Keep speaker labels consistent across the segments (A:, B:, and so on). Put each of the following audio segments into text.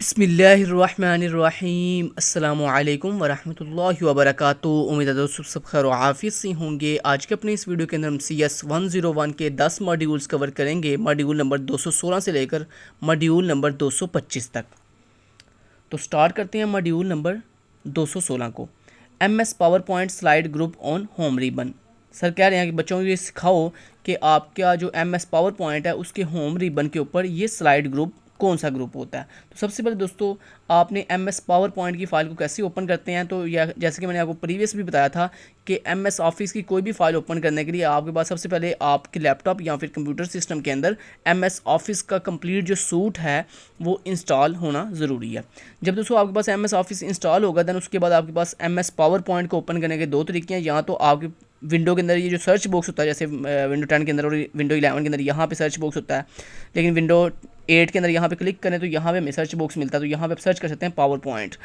A: बिस्मिल्लाहिर्रहमानिर्रहीम अस्सलामुअलैकुम वरहमतुल्लाहि वबरकातुहू। उम्मीद है दोस्तों सब खैर आफियत से होंगे। आज के अपने इस वीडियो के अंदर हम CS 101 के 10 मॉड्यूल्स कवर करेंगे, मॉड्यूल नंबर 216 से लेकर मॉड्यूल नंबर 225 तक। तो स्टार्ट करते हैं मॉड्यूल नंबर 216 को। MS power point slide group on home ribbon. Sir कह रहे हैं कि बच्चों को ये सिखाओ कि आपका जो MS पावर पॉइंट है उसके होम रिबन के ऊपर ये स्लाइड ग्रुप कौन सा ग्रुप होता है। तो सबसे पहले दोस्तों आपने MS पावर पॉइंट की फ़ाइल को कैसे ओपन करते हैं, तो या जैसे कि मैंने आपको प्रीवियस भी बताया था कि MS ऑफिस की कोई भी फाइल ओपन करने के लिए आपके पास सबसे पहले आपके लैपटॉप या फिर कंप्यूटर सिस्टम के अंदर MS ऑफिस का कंप्लीट जो सूट है वो इंस्टॉल होना ज़रूरी है। जब दोस्तों आपके पास MS ऑफिस इंस्टॉल होगा दैन उसके बाद आपके पास MS पावर पॉइंट को ओपन करने के दो तरीके हैं। या तो आपके विंडो के अंदर ये जो सर्च बॉक्स होता है, जैसे विंडो 10 के अंदर और विंडो 11 के अंदर यहाँ पे सर्च बॉक्स होता है, लेकिन विंडो 8 के अंदर यहाँ पे क्लिक करें तो यहाँ पे हमें सर्च बॉक्स मिलता है, तो यहाँ पे आप सर्च कर सकते हैं पावर पॉइंट।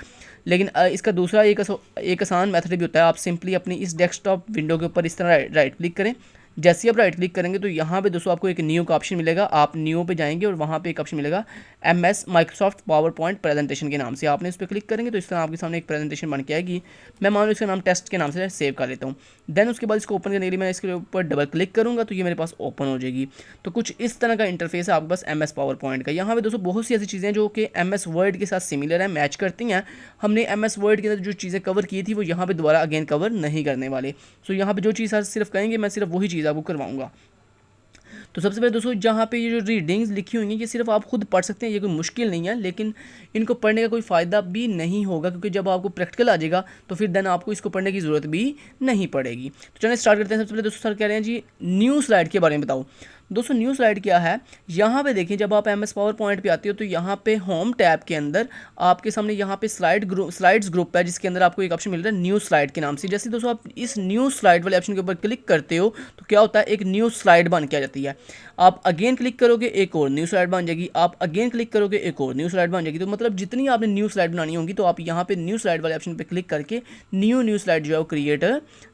A: लेकिन इसका दूसरा एक आसान मेथड भी होता है। आप सिंपली अपनी इस डेस्कटॉप विंडो के ऊपर इस तरह राइट क्लिक करें। जैसे ही आप राइट क्लिक करेंगे तो यहाँ पे दोस्तों आपको एक न्यू का ऑप्शन मिलेगा। आप न्यू पे जाएंगे और वहाँ पे एक ऑप्शन मिलेगा MS Microsoft power point presentation के नाम से। आपने इस पर क्लिक करेंगे तो इस तरह आपके सामने एक प्रेजेंटेशन बन के आएगी। मैं मान लो इसका नाम टेस्ट के नाम से सेव कर लेता हूँ। देन उसके बाद इसको ओपन करने के लिए मैं इसके ऊपर डबल क्लिक करूँगा तो ये मेरे पास ओपन हो जाएगी। तो कुछ इस तरह का इंटरफेस है आपके पास MS पावर पॉइंट का। यहाँ पे दोस्तों बहुत सी ऐसी चीज़ें जो कि MS वर्ड के साथ सिमिलर हैं, मैच करती हैं। हमने MS वर्ड के अंदर जो चीज़ें कवर की थी वो यहाँ पे दोबारा अगेन कवर नहीं करने वाले। सो यहाँ पे जो चीज़ सिर्फ कहेंगे मैं सिर्फ वही चीज़ आपको करवाऊँगा। तो सबसे पहले दोस्तों जहाँ पे ये जो रीडिंग्स लिखी हुई हैं ये सिर्फ आप खुद पढ़ सकते हैं, ये कोई मुश्किल नहीं है, लेकिन इनको पढ़ने का कोई फ़ायदा भी नहीं होगा क्योंकि जब आपको प्रैक्टिकल आ जाएगा तो फिर देन आपको इसको पढ़ने की ज़रूरत भी नहीं पड़ेगी। तो चलिए स्टार्ट करते हैं। सबसे पहले दोस्तों सर कह रहे हैं जी न्यू स्लाइड के बारे में बताओ। दोस्तों न्यू स्लाइड क्या है, यहाँ पे देखिए जब आप MS पावर पॉइंट पे आते हो तो यहाँ पे होम टैब के अंदर आपके सामने यहाँ पे स्लाइड्स ग्रुप है जिसके अंदर आपको एक ऑप्शन मिल रहा है न्यू स्लाइड के नाम से। जैसे दोस्तों आप इस न्यू स्लाइड वाले ऑप्शन के ऊपर क्लिक करते हो तो क्या होता है, एक न्यू स्लाइड बन के आ जाती है। आप अगेन क्लिक करोगे एक और न्यू स्लाइड बन जाएगी, आप अगेन क्लिक करोगे एक और न्यू स्लाइड बन जाएगी। तो मतलब जितनी आपने न्यू स्लाइड बनानी होगी तो आप यहाँ पे न्यू स्लाइड वाले ऑप्शन पे क्लिक करके न्यू स्लाइड जो है वो क्रिएट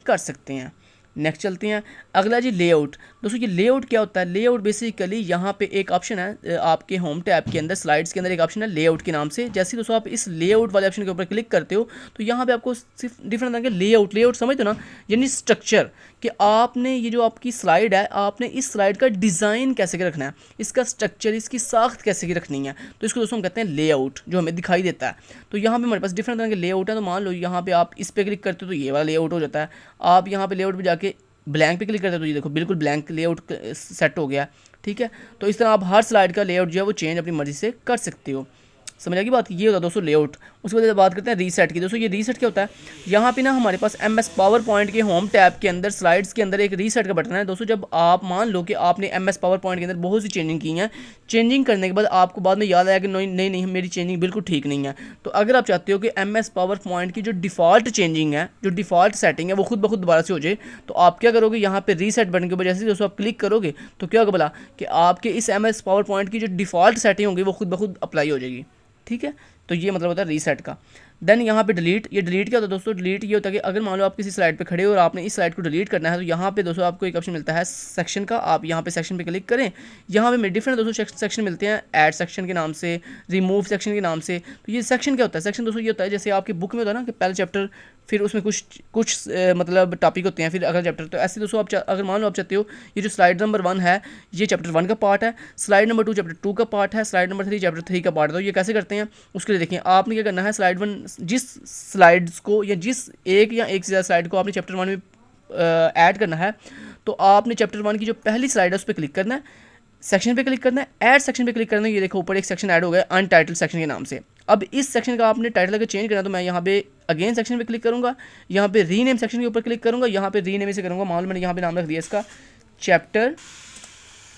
A: कर सकते हैं। नेक्स्ट चलते हैं। अगला जी लेआउट। दोस्तों ये लेआउट क्या होता है, लेआउट बेसिकली यहाँ पे एक ऑप्शन है आपके होम टैब के अंदर स्लाइड्स के अंदर एक ऑप्शन है लेआउट के नाम से। जैसे दोस्तों आप इस लेआउट वाले ऑप्शन के ऊपर क्लिक करते हो तो यहाँ पे आपको सिर्फ डिफरेंट तरह के लेआउट समझते हो ना, यानी स्ट्रक्चर कि आपने ये जो आपकी स्लाइड है आपने इस स्लाइड का डिज़ाइन कैसे के रखना है, इसका स्ट्रक्चर इसकी साख्त कैसे की रखनी है, तो इसको दोस्तों हम कहते हैं लेआउट जो हमें दिखाई देता है। तो यहाँ पे हमारे पास डिफरेंट तरह के लेआउट है। तो मान लो यहाँ पे आप इस पर क्लिक करते हो तो ये वाला लेआउट हो जाता है। आप यहाँ पे लेआउट पे जाके ब्लैंक पे क्लिक करते हो तो ये देखो बिल्कुल ब्लैंक लेआउट सेट हो गया। ठीक है, तो इस तरह आप हर स्लाइड का लेआउट जो है वो चेंज अपनी मर्जी से कर सकते हो। समझ आएगी बात, ये होता है दोस्तों लेआउट। उसके बाद बात करते हैं रीसेट की। दोस्तों ये रीसेट क्या होता है, यहाँ पे ना हमारे पास MS पावर पॉइंट के होम टैब के अंदर स्लाइड्स के अंदर एक रीसेट का बटन है। दोस्तों जब आप मान लो कि आपने MS पावर पॉइंट के अंदर बहुत सी चेंजिंग की हैं, चेंजिंग करने के बाद आपको बाद में याद आया कि नहीं मेरी चेंजिंग बिल्कुल ठीक नहीं है, तो अगर आप चाहते हो कि MS पावर पॉइंट की जो डिफ़ॉल्ट चेंजिंग है, जो डिफ़ॉल्ट सेटिंग है वो खुद ब खुद दोबारा से हो जाए, तो आप क्या करोगे, यहाँ पे रीसेट बटन के ऊपर जैसे दोस्तों आप क्लिक करोगे तो क्या होगा बोला कि आपके इस MS पावर पॉइंट की जो डिफ़ॉल्ट सेटिंग होगी वो खुद ब खुद अप्लाई हो जाएगी। ठीक है, तो ये मतलब होता है रीसेट का। देन यहाँ पे डिलीट। ये डिलीट क्या होता है दोस्तों, डिलीट ये होता है कि अगर मान लो आप किसी स्लाइड पे खड़े हो और आपने इस स्लाइड को डिलीट करना है तो यहाँ पे दोस्तों आपको एक ऑप्शन मिलता है सेक्शन का। आप यहाँ पे सेक्शन पे क्लिक करें, यहाँ पे डिफरेंट दोस्तों सेक्शन मिलते हैं, ऐड सेक्शन के नाम से, रिमूव सेक्शन के नाम से। तो ये सेक्शन क्या होता है, सेक्शन दोस्तों ये होता है जैसे आपकी बुक में होता है ना कि पहला चैप्टर फिर उसमें कुछ मतलब टॉपिक होते हैं, फिर अगला चैप्टर। तो ऐसे दोस्तों आप अगर मान लो आप चाहते हो ये जो स्लाइड नंबर 1 है ये चैप्टर 1 का पार्ट है, स्लाइड नंबर 2 चैप्टर 2 का पार्ट है, स्लाइड नंबर 3 चैप्टर 3 का पार्ट है। तो ये कैसे करते हैं उसके लिए देखें, आपने क्या करना है, स्लाइड 1 जिस स्लाइड्स को या जिस एक या एक से ज़्यादा स्लाइड को आपने चैप्टर 1 में ऐड करना है तो आपने चैप्टर 1 की जो पहली स्लाइड है उस पर क्लिक करना है, सेक्शन पे क्लिक करना है, ऐड सेक्शन पे क्लिक करना है। ये देखो ऊपर एक सेक्शन ऐड हो गया अनटाइटल्ड सेक्शन के नाम से। अब इस सेक्शन का आपने टाइटल अगर चेंज करना तो मैं यहाँ पे अगेन सेक्शन पे क्लिक करूँगा, यहाँ पे रीनेम सेक्शन के ऊपर क्लिक करूँगा, यहाँ पे रीनेम से करूँगा। मान लो मैंने यहाँ पे नाम रख दिया इसका चैप्टर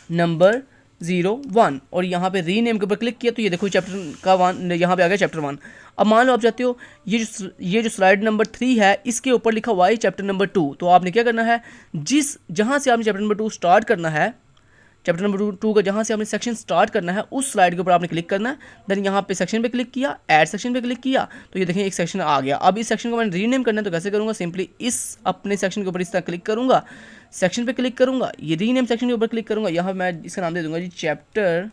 A: नंबर 01 और यहाँ पे रीनेम के ऊपर क्लिक किया तो ये देखो चैप्टर का 1 यहाँ पे आ गया चैप्टर 1। अब मान लो आप चाहते हो ये जो स्लाइड नंबर 3 है इसके ऊपर लिखा हुआ है चैप्टर नंबर 2, तो आपने क्या करना है, जहाँ से आपने चैप्टर नंबर 2 स्टार्ट करना है, चैप्टर नंबर 2 का जहाँ से आपने सेक्शन स्टार्ट करना है उस स्लाइड के ऊपर आपने क्लिक करना है। देन यहाँ पे सेक्शन पे क्लिक किया, ऐड सेक्शन पे क्लिक किया तो ये देखें एक सेक्शन आ गया। अब इस सेक्शन को मैंने रीनेम करना है तो कैसे करूँगा, सिंपली इस अपने सेक्शन के ऊपर इस तरह क्लिक करूँगा, सेक्शन पे क्लिक करूँगा, ये रीनेम सेक्शन के ऊपर क्लिक करूँगा, यहाँ मैं इसका नाम दे दूँगा जी चैप्टर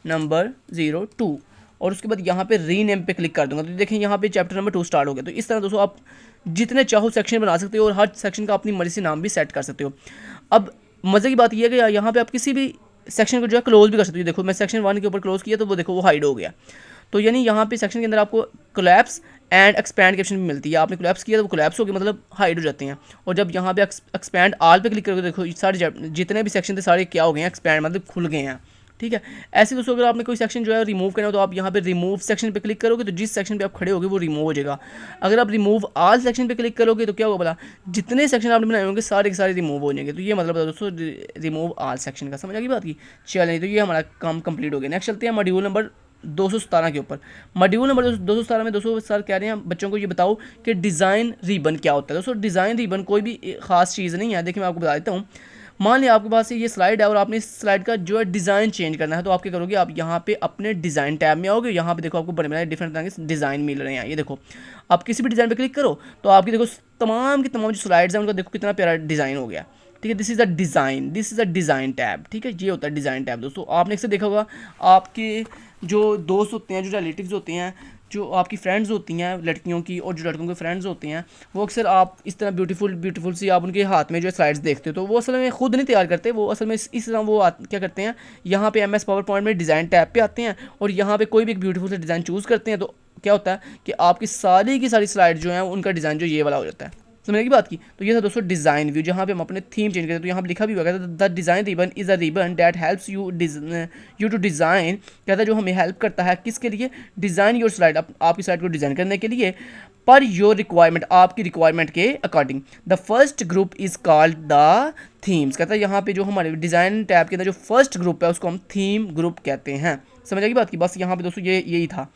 A: नंबर 02 और उसके बाद यहाँ पे रीनेम पे क्लिक कर दूंगा तो देखें यहाँ पे चैप्टर नंबर 2 स्टार्ट हो गया। तो इस तरह दोस्तों आप जितने चाहो सेक्शन बना सकते हो और हर सेक्शन का अपनी मर्जी से नाम भी सेट कर सकते हो। अब मज़े की बात यह है कि यहाँ पे आप किसी भी सेक्शन को जो है क्लोज भी कर सकते हो। देखो मैं सेक्शन 1 के ऊपर क्लोज किया तो वो देखो वो हाइड हो गया। तो यानी यहाँ पे सेक्शन के अंदर आपको कोलैप्स एंड एक्सपैंड के ऑप्शन भी मिलती है। आपने कोलैप्स किया तो वो कोलैप्स हो गया, मतलब हाइड हो जाते हैं। और जब यहाँ पे एक्सपैंड ऑल पे क्लिक करोगे देखो सारे जितने भी सेक्शन थे सारे क्या हो गए हैं, एक्सपैंड मतलब खुल गए हैं। ठीक है, ऐसे दोस्तों अगर आपने कोई सेक्शन जो है रिमूव करना हो तो आप यहाँ पे रिमूव सेक्शन पे क्लिक करोगे तो जिस सेक्शन पे आप खड़े होगे वो रिमूव हो जाएगा। अगर आप रिमूव ऑल सेक्शन पे क्लिक करोगे तो क्या होगा बोला, जितने सेक्शन आपने बनाए होंगे सारे के सारे रिमूव हो जाएंगे। तो ये मतलब दोस्तों रिमूव ऑल सेक्शन का, समझ आ गई बात की। चलिए तो ये हमारा काम कंप्लीट हो गया। नेक्स्ट चलते हैं मॉड्यूल नंबर 217 के ऊपर। मॉड्यूल नंबर 217 में दोस्तों सर कह रहे हैं बच्चों को ये बताओ कि डिज़ाइन रिबन क्या होता है। दोस्तों डिज़ाइन रिबन कोई भी खास चीज़ नहीं है। देखिए मैं आपको बता देता हूँ। मान लिया आपके पास ये स्लाइड है और आपने इस स्लाइड का जो है डिज़ाइन चेंज करना है तो आप क्या करोगे, आप यहाँ पे अपने डिज़ाइन टैब में आओगे। यहाँ पे देखो आपको बड़े बड़े डिफरेंट तरह के डिज़ाइन मिल रहे हैं। ये देखो आप किसी भी डिज़ाइन पे क्लिक करो तो आपकी देखो तमाम की तमाम जो स्लाइड्स हैं उनका देखो कितना प्यारा डिज़ाइन हो गया। ठीक है, this is a design tab. ठीक है, ये होता है डिज़ाइन टैब। दोस्तों आपने इसे देखा होगा, आपके जो दोस्त होते हैं, जो रिलेटिव्स होते हैं, जो आपकी फ्रेंड्स होती हैं लड़कियों की और जो लड़कों के फ्रेंड्स होते हैं, वो अक्सर आप इस तरह ब्यूटीफुल सी आप उनके हाथ में जो है स्लाइड्स देखते हो तो वो असल में खुद नहीं तैयार करते। वो असल में इस तरह वो क्या करते हैं, यहाँ पे MS पावर पॉइंट में डिज़ाइन टैब पे आते हैं और यहाँ पे कोई भी एक ब्यूटीफुल सा डिज़ाइन चूज़ करते हैं तो क्या होता है कि आपकी सारी की सारी स्लाइड जो है उनका डिज़ाइन जो ये वाला हो जाता है। समझने की बात की। तो ये था दोस्तों डिज़ाइन व्यू, जहाँ पे हम अपने थीम चेंज करते हैं। तो यहाँ पे लिखा भी हुआ है the design ribbon is a ribbon that helps you to design, कहता है जो हमें हेल्प करता है किसके लिए, डिज़ाइन योर स्लाइड, आपकी स्लाइड को डिज़ाइन करने के लिए, पर योर रिक्वायरमेंट, आपकी रिक्वायरमेंट के according. The first group is called the themes, कहता है यहाँ पे जो हमारे डिज़ाइन टैब के अंदर जो फर्स्ट ग्रुप है उसको हम थीम ग्रुप कहते हैं। समझ आएगी बात की। बस यहाँ पे दोस्तों यही था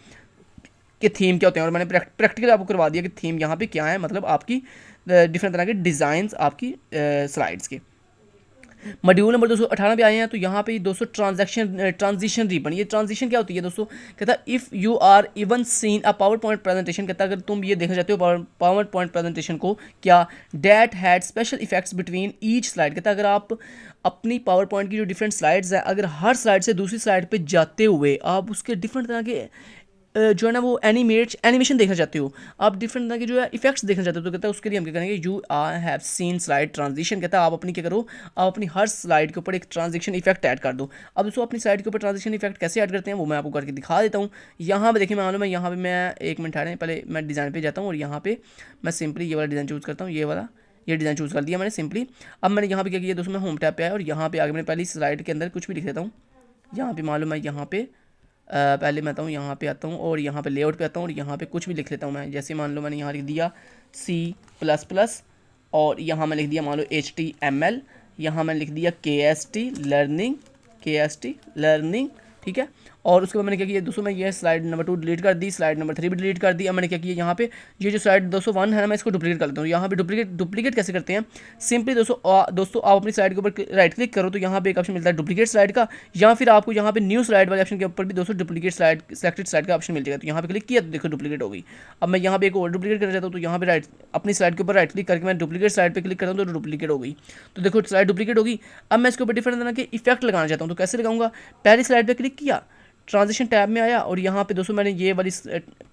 A: कि थीम क्या होते हैं और मैंने प्रैक्टिकल आपको करवा दिया कि थीम यहाँ पे क्या है, मतलब आपकी डिफरेंट तरह के डिज़ाइंस आपकी स्लाइड्स के। मॉड्यूल नंबर 218 पे आए हैं तो यहाँ पे दोस्तों ट्रांजिशन रिबन, ये ट्रांजिशन क्या होती है दोस्तों, कहता है if you are even seen a PowerPoint presentation, कहता है अगर तुम ये देखना चाहते हो पावर पॉइंट प्रेजेंटेशन को क्या, that had special effects between each slide, कहता है अगर आप अपनी पावर पॉइंट की जो डिफरेंट स्लाइड्स हैं अगर हर स्लाइड से दूसरी स्लाइड पे जाते हुए आप उसके डिफरेंट तरह के जो है ना वो एनिमेशन देखना चाहते हो, आप डिफरेंट तरह के जो है इफेक्ट्स देखना चाहते हो तो कहता है उसके लिए हम क्या करेंगे, you are have seen slide transition, कहता है आप अपनी क्या करो, आप अपनी हर स्लाइड के ऊपर एक ट्रांजिशन इफेक्ट ऐड कर दो। अब दोस्तों अपनी स्लाइड के ऊपर ट्रांजिशन इफेक्ट कैसे ऐड करते हैं वो मैं आपको करके दिखा देता हूँ। यहाँ पे देखिए मालूम है, यहाँ पे मैं 1 मिनट आ रहे हैं, पहले मैं डिज़ाइन पे जाता हूँ और यहाँ पे मैं सिंपली ये वाला डिज़ाइन चूज़ करता हूँ, ये डिज़ाइन चूज़ कर दिया मैंने सिंपली। अब मैंने यहाँ पे क्या किया दोस्तों, मैं होम टैब पे आया और यहाँ पे आगे मैंने पहली स्लाइड के अंदर कुछ भी लिख देता हूँ। यहाँ पे मालूम है, यहाँ पे पहले मैं आता हूँ, यहाँ पे आता हूँ और यहाँ पे लेआउट पे आता हूँ और यहाँ पे कुछ भी लिख लेता हूँ मैं। जैसे मान लो मैंने यहाँ लिख दिया C++ और यहाँ मैं लिख दिया मान लो HTML, यहाँ मैंने लिख दिया KST लर्निंग, ठीक है। और उसके बाद मैंने क्या किया दोस्तों, मैं ये स्लाइड नंबर 2 डिलीट कर दी, स्लाइड नंबर 3 भी डिलीट कर दी। अब मैंने क्या किया, यहाँ पे ये जो स्लाइड 201 है ना मैं इसको डुप्लीकेट कर लेता हूँ। यहाँ पे डुप्लीकेट कैसे करते हैं, सिंपली दोस्तों आप अपनी स्लाइड के ऊपर राइट क्लिक करो तो यहाँ पे एक ऑप्शन मिलता है डुप्लीकेट स्लाइड का, या फिर आपको यहाँ पे न्यू स्लाइड वाले ऑप्शन के ऊपर भी दोस्तों डुप्लीकेट स्लाइड सेलेक्टेड स्लाइड का ऑप्शन मिल जाएगा। तो यहाँ पे क्लिक किया तो देखो डुप्लीकेट हो गई। अब मैं यहाँ पे एक और डुप्लीकेट करना चाहता हूँ तो यहाँ पे अपनी स्लाइड के ऊपर राइट क्लिक करके मैं डुप्लीकेट स्लाइड पे क्लिक करता हूँ तो डुप्लीकेट हो गई। तो देखो स्लाइड डुप्लीकेट होगी। अब मैं इसके ऊपर डिफरेंट तरह के इफेक्ट लगाना चाहता हूँ तो कैसे लगाऊंगा, पहली स्लाइड पर क्लिक किया, ट्रांजिशन टैब में आया और यहाँ पे दोस्तों मैंने ये वाली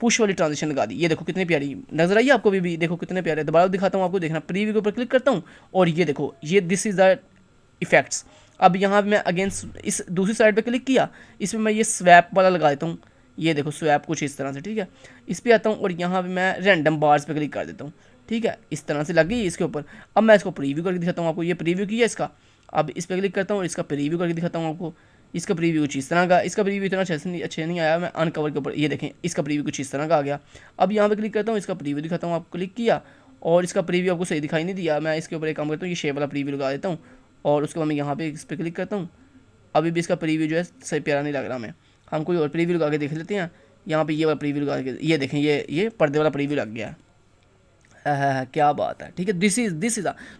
A: पुश वाली ट्रांजिशन लगा दी। ये देखो कितनी प्यारी नजर आई आपको भी देखो कितने प्यारे। दोबारा दिखाता हूँ आपको, देखना प्रीव्यू के ऊपर क्लिक करता हूँ और ये देखो ये दिस इज़ द इफेक्ट्स। अब यहाँ पे मैं अगेन इस दूसरी साइड पे क्लिक किया, इसमें मैं ये स्वैप वाला लगा देता हूँ। ये देखो स्वैप कुछ इस तरह से, ठीक है। इस पर आता हूँ और यहाँ पर मैं रैंडम बार्स पर क्लिक कर देता हूँ, ठीक है। इस तरह से लग गई इसके ऊपर। अब मैं इसको प्रीव्यू करके दिखाता हूँ आपको, ये प्रीव्यू किया इसका। अब इस पर क्लिक करता हूँ और इसका प्रीव्यू करके दिखाता हूँ आपको। इसका प्रीव्यू कुछ इस तरह का, इसका प्रीव्यू इतना अच्छे नहीं आया, मैं अनकवर के ऊपर ये देखें इसका प्रीव्यू कुछ इस तरह का आ गया। अब यहाँ पे क्लिक करता हूँ, इसका प्रीव्यू दिखाता हूँ आपको, क्लिक किया और इसका प्रीव्यू आपको सही दिखाई नहीं दिया। मैं इसके ऊपर एक काम करता हूँ, ये शेप वाला प्रीव्यू लगा देता हूँ और उसके बाद मैं यहाँ पे इस पर क्लिक करता हूँ। अभी भी इसका प्रीव्यू जो है सही प्यारा नहीं लग रहा, मैं हम कोई और प्रीव्यू लगा के देख लेते हैं। यहाँ पर ये वाला प्रीव्यू लगा के ये देखें, ये पर्दे वाला प्रीव्यू लग गया। क्या बात है, ठीक है। दिस इज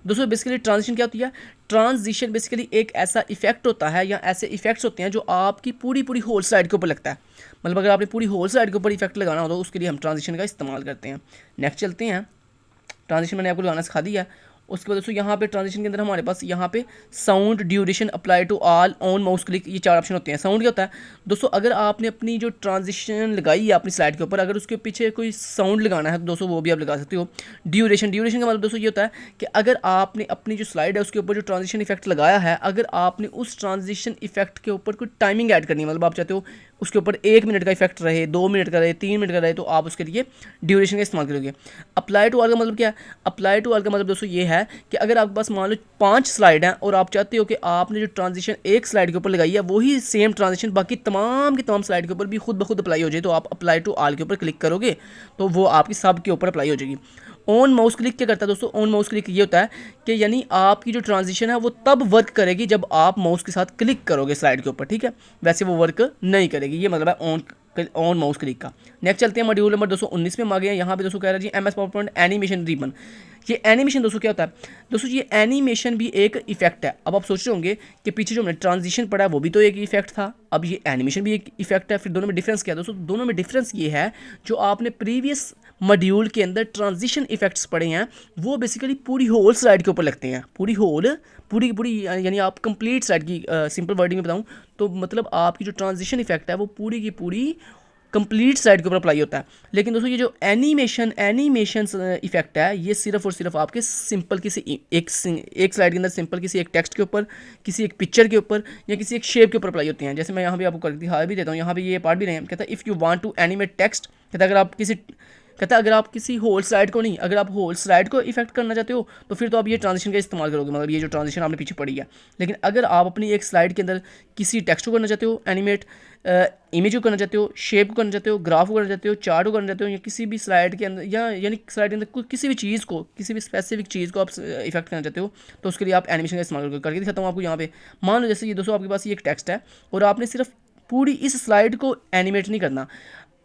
A: दोस्तों बेसिकली ट्रांजिशन क्या होती है, ट्रांजिशन बेसिकली एक ऐसा इफेक्ट होता है या ऐसे इफेक्ट्स होते हैं जो आपकी पूरी होल स्लाइड के ऊपर लगता है। मतलब अगर आपने पूरी होल स्लाइड के ऊपर इफेक्ट लगाना हो तो उसके लिए हम ट्रांजिशन का इस्तेमाल करते हैं। नेक्स्ट चलते हैं, ट्रांजिशन मैंने आपको लगाना सिखा दिया उसके बाद दोस्तों यहाँ पे ट्रांजिशन के अंदर हमारे पास यहाँ पे sound duration apply to all on mouse click, ये 4 ऑप्शन होते हैं। साउंड क्या होता है दोस्तों, अगर आपने अपनी जो ट्रांजिशन लगाई है अपनी स्लाइड के ऊपर, अगर उसके पीछे कोई साउंड लगाना है तो दोस्तों वो भी आप लगा सकते हो। ड्यूरेशन का मतलब दोस्तों ये होता है कि अगर आपने अपनी जो स्लाइड है उसके ऊपर जो ट्रांजिशन इफेक्ट लगाया है, अगर आपने उस ट्रांजिशन इफेक्ट के ऊपर कोई टाइमिंग ऐड करनी है, मतलब आप चाहते हो उसके ऊपर 1 मिनट का इफेक्ट रहे, 2 मिनट का रहे, 3 मिनट का रहे, तो आप उसके लिए ड्यूरेशन का इस्तेमाल करोगे। अप्लाई टू ऑल का मतलब क्या है? अप्लाई टू ऑल का मतलब दोस्तों ये है कि अगर आपके पास मान लो 5 स्लाइड हैं और आप चाहते हो कि आपने जो ट्रांजिशन एक स्लाइड के ऊपर लगाई है वही सेम ट्रांजिशन बाकी तमाम की तमाम स्लाइड के ऊपर भी खुद ब खुद अप्लाई हो जाए, तो आप अप्लाई टू ऑल के ऊपर क्लिक करोगे तो वो आपकी सब के ऊपर अप्लाई हो जाएगी। ऑन माउस क्लिक क्या करता है दोस्तों? ऑन माउस क्लिक ये होता है कि यानी आपकी जो ट्रांजिशन है वो तब वर्क करेगी जब आप माउस के साथ क्लिक करोगे स्लाइड के ऊपर, ठीक है, वैसे वो वर्क नहीं करेगी, ये मतलब है ऑन माउस क्लिक का। नेक्स्ट चलते हैं मॉड्यूल नंबर 219 में हम आ गए हैं। यहाँ पे दोस्तों कह रहा है जी MS power point animation ribbon. ये एनिमेशन दोस्तों क्या होता है दोस्तों? ये एनिमेशन भी एक इफेक्ट है। अब आप सोच रहे होंगे कि पीछे जो हमने ट्रांजिशन पढ़ा है वो भी तो एक इफेक्ट था, अब ये एनिमेशन भी एक इफेक्ट है, फिर दोनों में डिफरेंस क्या है दोस्तों? दोनों में डिफरेंस ये है, जो आपने प्रीवियस मॉड्यूल के अंदर ट्रांजिशन इफेक्ट्स पढ़े हैं वो बेसिकली पूरी होल स्लाइड के ऊपर लगते हैं, पूरी यानी आप कंप्लीट स्लाइड की सिंपल वर्डिंग में बताऊं तो मतलब आपकी जो ट्रांजिशन इफेक्ट है वो पूरी की पूरी कंप्लीट स्लाइड के ऊपर अप्लाई होता है। लेकिन दोस्तों ये जो एनिमेशन इफेक्ट है ये सिर्फ और सिर्फ आपके सिंपल किसी एक स्लाइड के अंदर सिंपल किसी एक टेक्स्ट के ऊपर, किसी एक पिक्चर के ऊपर या किसी एक शेप के ऊपर अप्लाई होती हैं। जैसे मैं यहाँ पे आपको कर दिखा भी देता हूँ, यहाँ पे ये पार्ट भी नहीं है, कहता है if you want to animate text, कहता है अगर आप किसी होल स्लाइड को नहीं, अगर आप होल स्लाइड को इफेक्ट करना चाहते हो तो फिर तो आप ये ट्रांजिशन का इस्तेमाल करोगे, मतलब ये जो ट्रांजिशन आपने पीछे पड़ी है। लेकिन अगर आप अपनी एक स्लाइड के अंदर किसी टेक्स्ट को करना चाहते हो एनिमेट, इमेज को करना चाहते हो, शेप को करना चाहते हो, ग्राफ को करना चाहते हो, चार्ट को करना चाहते हो, या किसी भी स्लाइड के अंदर यानी स्लाइड के अंदर किसी भी चीज़ को, किसी भी स्पेसिफिक चीज़ को आप इफेक्ट करना चाहते हो तो उसके लिए आप एनिमेशन का इस्तेमाल करोगे। करके दिखाता हूँ आपको। यहाँ पे मान लो जैसे ये दोस्तों आपके पास ये एक टेक्स्ट है और आपने सिर्फ पूरी इस स्लाइड को एनिमेट नहीं करना,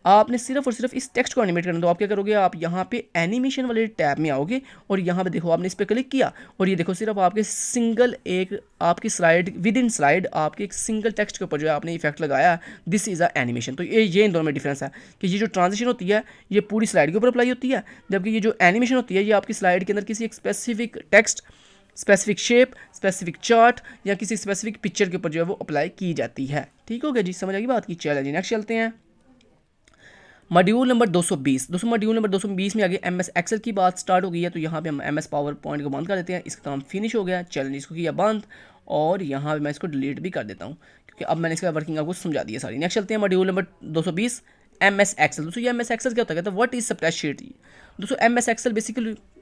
A: आपने सिर्फ और सिर्फ इस टेक्स्ट को एनिमेट करना, तो आप क्या करोगे? आप यहाँ पे एनिमेशन वाले टैब में आओगे और यहाँ पे देखो आपने इस पर क्लिक किया और ये देखो सिर्फ आपके सिंगल एक आपकी स्लाइड विद इन स्लाइड आपके एक सिंगल टेक्स्ट के ऊपर जो है आपने इफेक्ट लगाया, दिस इज़ अ एनिमेशन। तो ये इन दोनों में डिफरेंस है कि ये जो ट्रांजिशन होती है ये पूरी स्लाइड के ऊपर अप्लाई होती है, जबकि ये जो एनिमेशन होती है ये आपकी स्लाइड के अंदर किसी एक specific text, specific shape, specific chart या किसी स्पेसिफिक पिक्चर के ऊपर जो है वो अप्लाई की जाती है। ठीक हो गया जी, समझ आएगी बात की। चलिए जी नेक्स्ट चलते हैं मॉड्यूल नंबर 220। दोस्तों मॉड्यूल नंबर 220 में आगे MS एक्सेल की बात स्टार्ट हो गई है, तो यहाँ पे हम MS पावर पॉइंट को बंद कर देते हैं। इसका काम फिनिश हो गया, चैलेंज इसको किया बंद और यहाँ पे मैं इसको डिलीट भी कर देता हूँ क्योंकि अब मैंने इसका वर्किंग आपको समझा दिया सारी। नेक्स्ट चलते हैं मॉड्यूल नंबर 220 MS एक्सेल। दोस्तों ये MS एक्सेल क्या होता है? What is spreadsheet? दोस्तों MS एक्सेल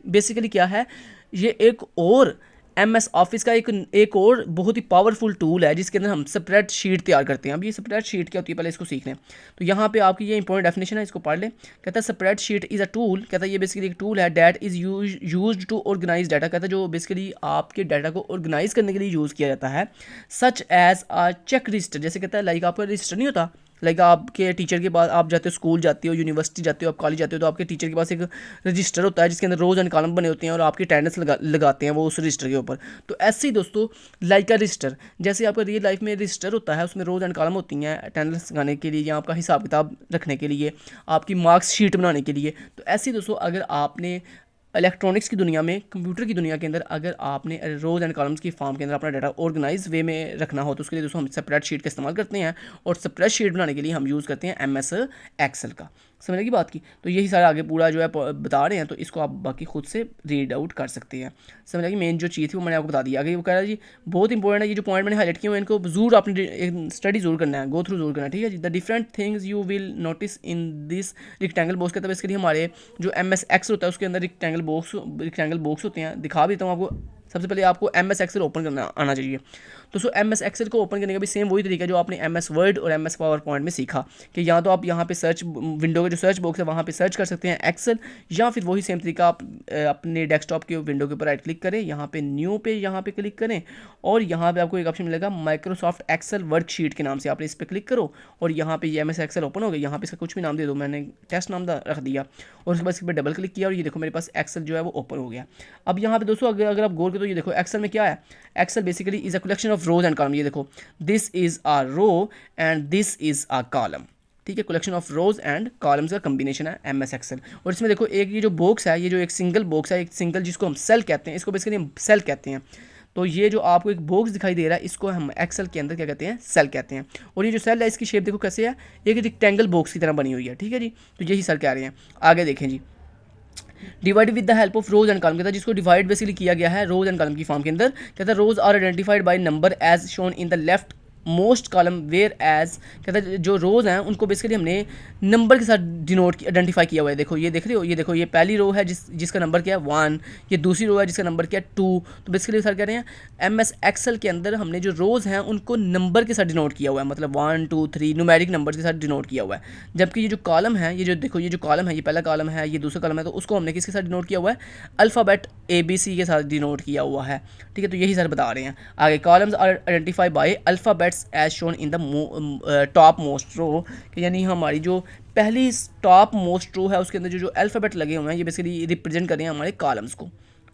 A: बेसिकली क्या है? ये एक और MS ऑफिस का एक और बहुत ही पावरफुल टूल है जिसके अंदर हम स्प्रेड शीट तैयार करते हैं। अब ये स्प्रेड शीट क्या होती है पहले इसको सीख लें। तो यहाँ पे आपकी ये इंपॉर्टेंट डेफिनेशन है, इसको पढ़ लें। कहता है spreadsheet is a tool, कहता है ये बेसिकली एक टूल है that is used to organise data, कहता है जो बेसिकली आपके डाटा को ऑर्गेनाइज करने के लिए यूज़ किया जाता है। Such as a check register, जैसे कहता है लाइक आपका रजिस्टर नहीं होता, लाइक आपके टीचर के पास आप जाते हो, स्कूल जाते हो, यूनिवर्सिटी जाते हो, आप कॉलेज जाते हो, तो आपके टीचर के पास एक रजिस्टर होता है जिसके अंदर रोज़ एंड कॉलम बने होते हैं और आपकी अटेंडेंस लगाते हैं वो उस रजिस्टर के ऊपर। तो ऐसे ही दोस्तों लाइक अ रजिस्टर, जैसे आपका रियल लाइफ में रजिस्टर होता है उसमें रोज़ एंड कॉलम होती हैं अटेंडेंस लगाने के लिए या आपका हिसाब किताब रखने के लिए, आपकी मार्क्स शीट बनाने के लिए। तो ऐसे ही दोस्तों अगर आपने इलेक्ट्रॉनिक्स की दुनिया में, कंप्यूटर की दुनिया के अंदर अगर आपने रोज़ एंड कॉलम्स की फॉर्म के अंदर अपना डाटा ऑर्गेनाइज वे में रखना हो तो उसके लिए दोस्तों हम स्प्रेड शीट का इस्तेमाल करते हैं और स्प्रेड शीट बनाने के लिए हम यूज़ करते हैं MS एक्सेल का। समझने की बात की, तो यही सारा आगे पूरा जो है बता रहे हैं, तो इसको आप बाकी खुद से रीड आउट कर सकते हैं। समझ कि मेन जो चीज़ थी वो मैंने आपको बता दी। आगे वो कह रहा है जी बहुत इंपॉर्टेंट है, ये जो पॉइंट मैंने हाईलाइट किए हुए इनको जरूर आपने स्टडी जरूर करना है, गो थ्रू जरूर करना है, ठीक है जी। The different things you will notice in this rectangle box, कहता है इसके लिए हमारे जो MS एक्सेल होता है उसके अंदर रिक्टेंगल बॉक्स होते हैं। दिखा भी देता हूँ आपको। सबसे पहले आपको MS एक्सेल ओपन करना आना चाहिए। दोस्तों MS एक्सेल को ओपन करने का भी सेम वही तरीका है जो आपने MS वर्ड और MS पावर पॉइंट में सीखा कि या तो आप यहाँ पे सर्च विंडो का जो सर्च बॉक्स है वहाँ पे सर्च कर सकते हैं एक्सेल, या फिर वही सेम तरीका आप अपने डेस्कटॉप के विंडो के ऊपर राइट क्लिक करें, यहाँ पे न्यू पे यहाँ पे क्लिक करें और यहाँ पे आपको एक ऑप्शन मिलेगा माइक्रोसॉफ्ट एक्सेल वर्कशीट के नाम से, आपने इस पर क्लिक करो और यहाँ पे MS एक्सेल ओपन हो गया। यहाँ पे इसका कुछ भी नाम दे दो, मैंने टेस्ट नाम रख दिया और उसके बाद इस पर डबल क्लिक किया और ये देखो मेरे पास एक्सेल जो है वो ओपन हो गया। अब यहाँ पे दोस्तों अगर आप गौर करो तो ये देखो एक्सेल में क्या है, Excel basically is a collection of rows and column. ये देखो this is a row and this is a column, ठीक है, collection of rows and columns का कम्बिनेशन है MS एक्सेल। और इसमें देखो एक ये जो बॉक्स है, ये जो एक सिंगल बॉक्स है, एक सिंगल जिसको हम सेल कहते हैं, इसको बेसिकली हम सेल कहते हैं। तो ये जो आपको एक बॉक्स दिखाई दे रहा है, इसको हम एक्सेल के अंदर क्या कहते हैं, सेल कहते हैं। और ये जो सेल है इसकी शेप देखो कैसे है, एक रेक्टेंगल बॉक्स की तरह बनी हुई है, ठीक है जी। तो यही सेल कह रहे हैं। आगे देखें जी, divide with the help of rows and column, कहता है जिसको डिवाइड बेसिकली किया गया है रोज एंड कॉलम की फॉर्म के अंदर। कहता है rows are identified by number as shown in the left most column where as, कहता है जो रोज़ हैं उनको बेसिकली हमने नंबर के साथ डिनोट आइडेंटिफाई किया हुआ है। देखो ये देख रहे हो, ये देखो ये पहली रो है जिसका नंबर क्या है 1, ये दूसरी रो है जिसका नंबर क्या है 2। तो बेसिकली सर कह रहे हैं MS एक्सेल के अंदर हमने जो रोज़ हैं उनको नंबर के साथ डिनोट किया हुआ है, मतलब 1 2 3 न्यूमेरिक नंबर के साथ डिनोट किया हुआ है। जबकि ये जो कॉलम है, ये जो देखो ये जो कॉलम है, ये पहला कॉलम है, ये दूसरा कॉलम है, तो उसको हमने किसके साथ डिनोट किया हुआ है, अल्फ़ाबेट ABC के साथ डिनोट किया हुआ है, ठीक है। तो यही सर बता रहे हैं आगे, columns are identified by alphabets as shown in the top most row, यानी हमारी जो पहली टॉप मोस्ट रो है उसके अंदर जो अल्फ़ाबेट लगे हुए हैं ये बेसिकली रिप्रेजेंट कर रहे हैं हमारे कॉलम्स को,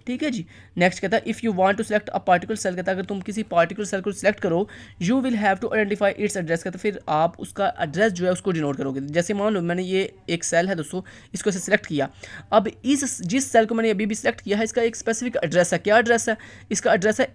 A: ठीक है जी। नेक्स्ट कहता है if you want to select a particular cell, कहता है अगर तुम किसी पार्टिकुलर सेल को सिलेक्ट करो, you will have to identify its address, कहता है फिर आप उसका एड्रेस जो है उसको डिनोट करोगे। जैसे मान लो मैंने ये एक सेल है दोस्तों, इसको ऐसे सिलेक्ट किया, अब जिस सेल को मैंने अभी भी सिलेक्ट किया है इसका एक स्पेसिफिक एड्रेस है। क्या एड्रेस है, इसका एड्रेस है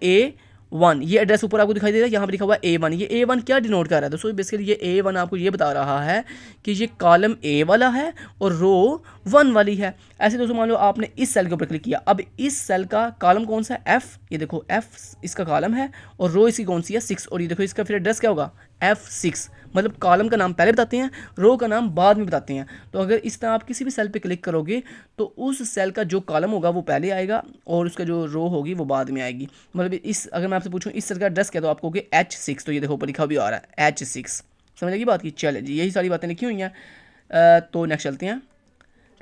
A: A1। ये एड्रेस ऊपर आपको दिखाई दे रहा है, यहाँ पे लिखा हुआ है A1। ये A1 क्या डिनोट कर रहा है दोस्तों, बेसिकली ये A1 आपको ये बता रहा है कि ये कॉलम A वाला है और रो 1 वाली है। ऐसे दोस्तों मान लो आपने इस सेल के ऊपर क्लिक किया, अब इस सेल का कॉलम कौन सा है, F, ये देखो F इसका कॉलम है और रो इसकी कौन सी है 6, और ये देखो इसका फिर एड्रेस क्या होगा F6। मतलब कॉलम का नाम पहले बताते हैं, रो का नाम बाद में बताते हैं। तो अगर इस तरह आप किसी भी सेल पे क्लिक करोगे तो उस सेल का जो कॉलम होगा वो पहले आएगा और उसका जो रो होगी वो बाद में आएगी। मतलब इस अगर मैं आपसे पूछूं इस सेल का एड्रेस क्या, तो आपको कहोगे H6, तो ये देखो ऊपर लिखा भी आ रहा है H6। समझ लगी बात की, चले जी यही सारी बातें लिखी हुई हैं। तो नेक्स्ट चलते हैं।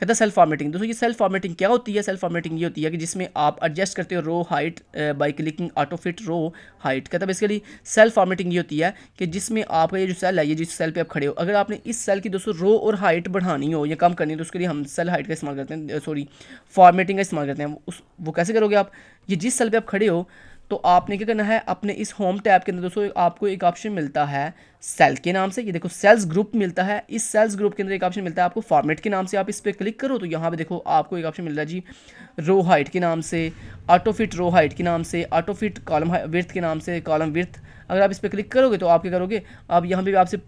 A: कहता है सेल्फ फॉर्मेटिंग। दोस्तों ये सेल्फ फॉर्मेटिंग क्या होती है, सेल्फ फॉर्मेटिंग ये होती है कि जिसमें आप एडजस्ट करते हो row height by clicking auto fit row height. कहता है बेसिकली सेल्फ फॉर्मेटिंग ये होती है कि जिसमें आपका ये जो सेल है, ये जिस सेल पे आप खड़े हो, अगर आपने इस सेल की दोस्तों रो और हाइट बढ़ानी हो या कम करनी हो तो उसके लिए हम सेल हाइट का इस्तेमाल करते हैं, सॉरी फॉर्मेटिंग का इस्तेमाल करते हैं। वो कैसे करोगे आप, ये जिस सेल पर आप खड़े हो तो आपने क्या करना है, अपने इस होम टैब के अंदर दोस्तों आपको एक ऑप्शन मिलता है सेल के नाम से, ये देखो सेल्स ग्रुप मिलता है। इस सेल्स ग्रुप के अंदर एक ऑप्शन मिलता है आपको फॉर्मेट के नाम से, आप इस पर क्लिक करो तो यहाँ पे देखो आपको एक ऑप्शन मिल रहा है जी रो हाइट के नाम से, ऑटो फिट रो हाइट के नाम से, ऑटो फिट कॉलम विड्थ के नाम से, कॉलम विड्थ। अगर आप इस पर क्लिक करोगे तो आप क्या करोगे, आप यहाँ पे आपसे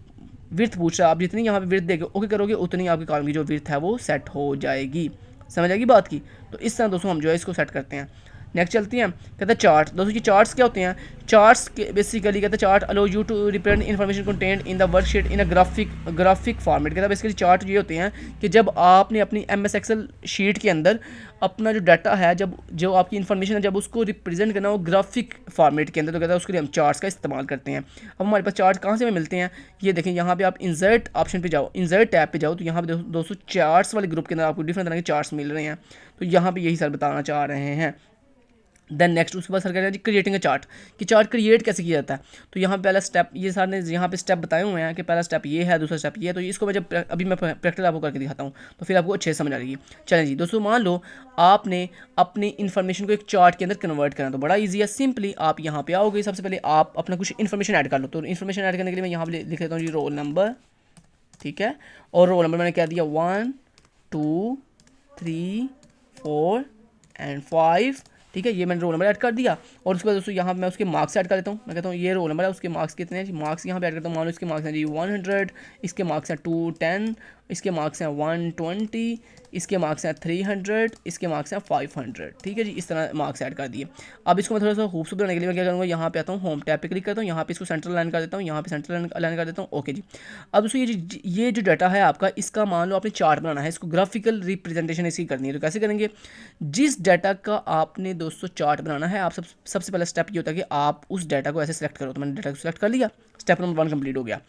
A: विड्थ पूछ रहा है, आप जितनी यहाँ पे विड्थ देगे ओके करोगे उतनी आपकी कॉलम की जो विड्थ है वो सेट हो जाएगी। समझ आएगी बात की। तो इस तरह दोस्तों हम जो है इसको सेट करते हैं। नेक्स्ट चलती हैं। कहता है चार्ट। दोस्तों ये चार्ट्स क्या होते हैं, चार्ट्स के बेसिकली कहता है chart allow you to represent information content in the worksheet in a graphic format. कहता है बेसिकली चार्ट ये होते हैं कि जब आपने अपनी MS एक्सेल शीट के अंदर अपना जो डाटा है, जब जो आपकी इन्फॉर्मेशन है, जब उसको रिप्रेजेंट करना हो ग्राफिक फॉर्मेट के अंदर, तो कहता है उसके लिए हम चार्ट्स का इस्तेमाल करते हैं। अब हमारे पास चार्ट कहाँ से मिलते हैं, ये देखें यहाँ पे आप इंसर्ट ऑप्शन पे जाओ, इंसर्ट टैब पे जाओ, तो यहाँ पे दोस्तों चार्ट्स वाले ग्रुप के अंदर आपको डिफरेंट तरह के चार्ट्स मिल रहे हैं। तो यहाँ पे यही सर बताना चाह रहे हैं। देन नेक्स्ट उसके बाद सर कह रहे हैं जी क्रिएटिंग अ चार्ट, कि चार्ट क्रिएट कैसे किया जाता है। तो यहाँ पे पहला स्टेप, ये सर ने यहाँ पे स्टेप बताए हुए हैं कि पहला स्टेप ये है, दूसरा स्टेप ये है। तो इसको मैं जब अभी मैं प्रैक्टिकल आपको करके दिखाता हूँ तो फिर आपको अच्छे से समझ आ जाएगी। चलें जी दोस्तों, मान लो आपने अपनी इन्फॉर्मेशन को एक चार्ट के अंदर कन्वर्ट करना, तो बड़ा ईजी है। सिंपली आप यहाँ पे आओगे, सबसे पहले आप अपना कुछ इन्फॉर्मेशन ऐड कर लो। तो इन्फॉर्मेशन ऐड करने के लिए मैं यहाँ पे लिख लेता हूँ जी रोल नंबर, ठीक है। और रोल नंबर मैंने क्या दिया 1 2 3 4 एंड 5, ठीक है। ये मैंने रोल नंबर ऐड कर दिया। और उसके बाद दोस्तों यहाँ मैं उसके मार्क्स ऐड कर लेता हूँ। मैं कहता हूँ ये रोल नंबर है, उसके मार्क्स कितने हैं, मार्क्स यहाँ पे ऐड करता हूँ। मान लो इसके मार्क्स हैं जी 100, इसके मार्क्स हैं 210, इसके मार्क्स हैं 120, इसके मार्क्स हैं 300, इसके मार्क्स हैं 500, ठीक है जी। इस तरह मार्क्स ऐड कर दिए। अब इसको मैं थोड़ा सा खूबसूरत बनाने के लिए मैं क्या करूँगा, यहाँ पे आता हूँ, होम टैब पे क्लिक करता हूँ, यहाँ पे इसको सेंट्रल लाइन कर देता हूँ, यहाँ पे सेंट्रल लाइन कर देता हूँ, ओके जी। अब दोस्तों ये जो डाटा है आपका, इसका मान लो आपने चार्ट बनाना है, इसको ग्राफिकल रिप्रेजेंटेशन इसकी करनी है। तो कैसे करेंगे, जिस डाटा का आपने दोस्तों चार्ट बनाना है, आप सबसे पहला स्टेप ये होता है कि आप उस डाटा को ऐसे सेलेक्ट करो। तो मैंने डाटा को सेलेक्ट कर लिया, स्टेप नंबर 1 कंप्लीट हो गया।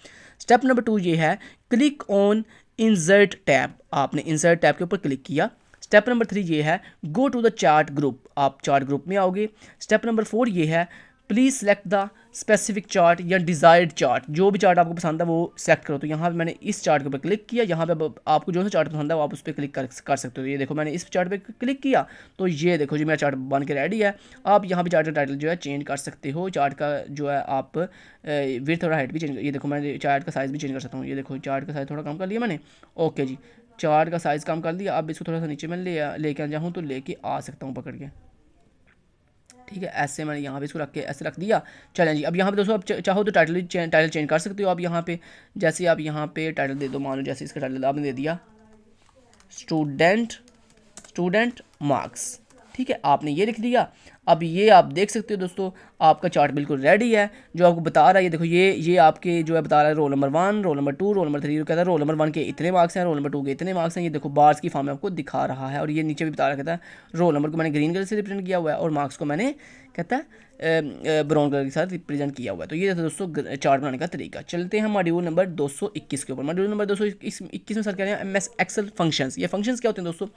A: स्टेप नंबर 2 ये है क्लिक ऑन इंसर्ट टैब। आपने इंसर्ट टैब के ऊपर क्लिक किया। स्टेप नंबर 3 ये है go to the chart group, आप चार्ट ग्रुप में आओगे। स्टेप नंबर 4 ये है please select the specific chart या डिज़ायर्ड चार्ट, जो भी चार्ट आपको पसंद है वो सेलेक्ट करो। तो यहाँ पे मैंने इस चार्ट के ऊपर क्लिक किया, यहाँ पे आपको जो सा चार्ट पसंद है वो आप उस पर क्लिक कर सकते हो। ये देखो मैंने इस चार्ट पे क्लिक किया तो ये देखो जी मेरा चार्ट बन के रेडी है। आप यहाँ पे चार्ट का टाइटल जो है चेंज कर सकते हो, चार्ट का जो है आप विड्थ और हाइट भी चेंज, ये देखो मैंने चार्ट का साइज़ भी चेंज कर सकता हूँ। ये देखो चार्ट का साइज़ थोड़ा कम कर लिया मैंने, ओके जी, चार्ट का साइज़ कम कर दिया। अब इसको थोड़ा सा नीचे मैं लेके आ जाऊँ तो लेके आ सकता हूँ पकड़ के, ठीक है। ऐसे मैंने यहाँ पे इसको रख के ऐसे रख दिया। चलें जी, अब यहाँ पे दोस्तों आप चाहो तो टाइटल चेंज कर सकते हो आप यहाँ पे। जैसे आप यहाँ पे टाइटल दे दो, मान लो जैसे इसका टाइटल आपने दे दिया स्टूडेंट मार्क्स, ठीक है, आपने ये लिख दिया। अब ये आप देख सकते हो दोस्तों आपका चार्ट बिल्कुल रेडी है, जो आपको बता रहा है। ये देखो ये आपके जो है बता रहा है roll number 1, roll number 2, roll number 3, कहता है रोल नंबर 1 के इतने मार्क्स हैं, रोल नंबर 2 के इतने मार्क्स हैं। ये देखो बार्स की फॉर्म में आपको दिखा रहा है। और ये नीचे भी बता रहा कहता है रोल नंबर को मैंने ग्रीन कलर से रिप्रेजेंट किया हुआ है और मार्क्स को मैंने कहता है ब्राउन कलर के साथ रिप्रेजेंट किया हुआ है। तो ये दोस्तों चार्ट बनाने का तरीका। चलते हैं मॉड्यूल नंबर 221 के ऊपर। मॉड्यूल नंबर 221 में सर कह रहे हैं MS एक्सेल फंक्शंस। ये फंक्शंस क्या होते हैं दोस्तों?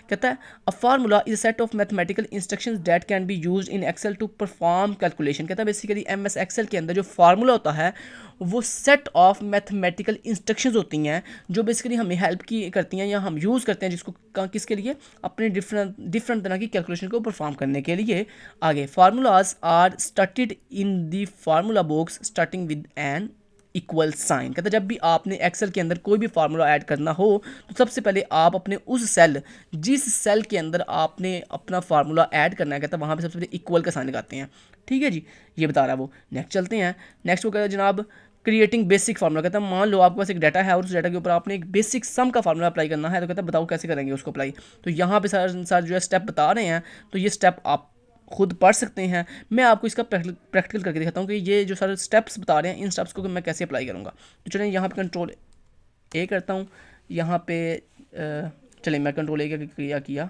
A: कहता है a formula is a set of mathematical instructions that can be used in Excel to perform calculation. कहता है बेसिकली MS एक्सेल के अंदर जो फार्मूला होता है वो सेट ऑफ मैथमेटिकल इंस्ट्रक्शंस होती हैं जो बेसिकली हमें हेल्प की करती हैं या हम यूज़ करते हैं जिसको किसके लिए, अपने डिफरेंट तरह की कैलकुलेशन को परफॉर्म करने के लिए। आगे formulas are started in the formula box starting with an equal sign. कहता है जब भी आपने एक्सेल के अंदर कोई भी फार्मूला ऐड करना हो तो सबसे पहले आप अपने उस सेल, जिस सेल के अंदर आपने अपना फार्मूला ऐड करना है, कहता है वहाँ पे सबसे पहले इक्वल का साइन लगाते हैं, ठीक है जी, ये बता रहा है वो। नेक्स्ट चलते हैं। नेक्स्ट वो कहता है जनाब क्रिएटिंग बेसिक फार्मूला। कहता है मान लो आपके पास एक डाटा है और उस डाटा के ऊपर आपने एक बेसिक सम का फार्मूला अप्लाई करना है, तो कहता है बताओ कैसे करेंगे उसको अप्लाई। तो यहाँ पे सर जो है स्टेप बता रहे हैं, तो ये स्टेप आप खुद पढ़ सकते हैं। मैं आपको इसका प्रैक्टिकल करके दिखाता हूँ कि ये जो सारे स्टेप्स बता रहे हैं इन स्टेप्स को मैं कैसे अप्लाई करूँगा। तो चलें यहाँ पे Ctrl+A करता हूँ, यहाँ पे चलें मैं Ctrl+A किया,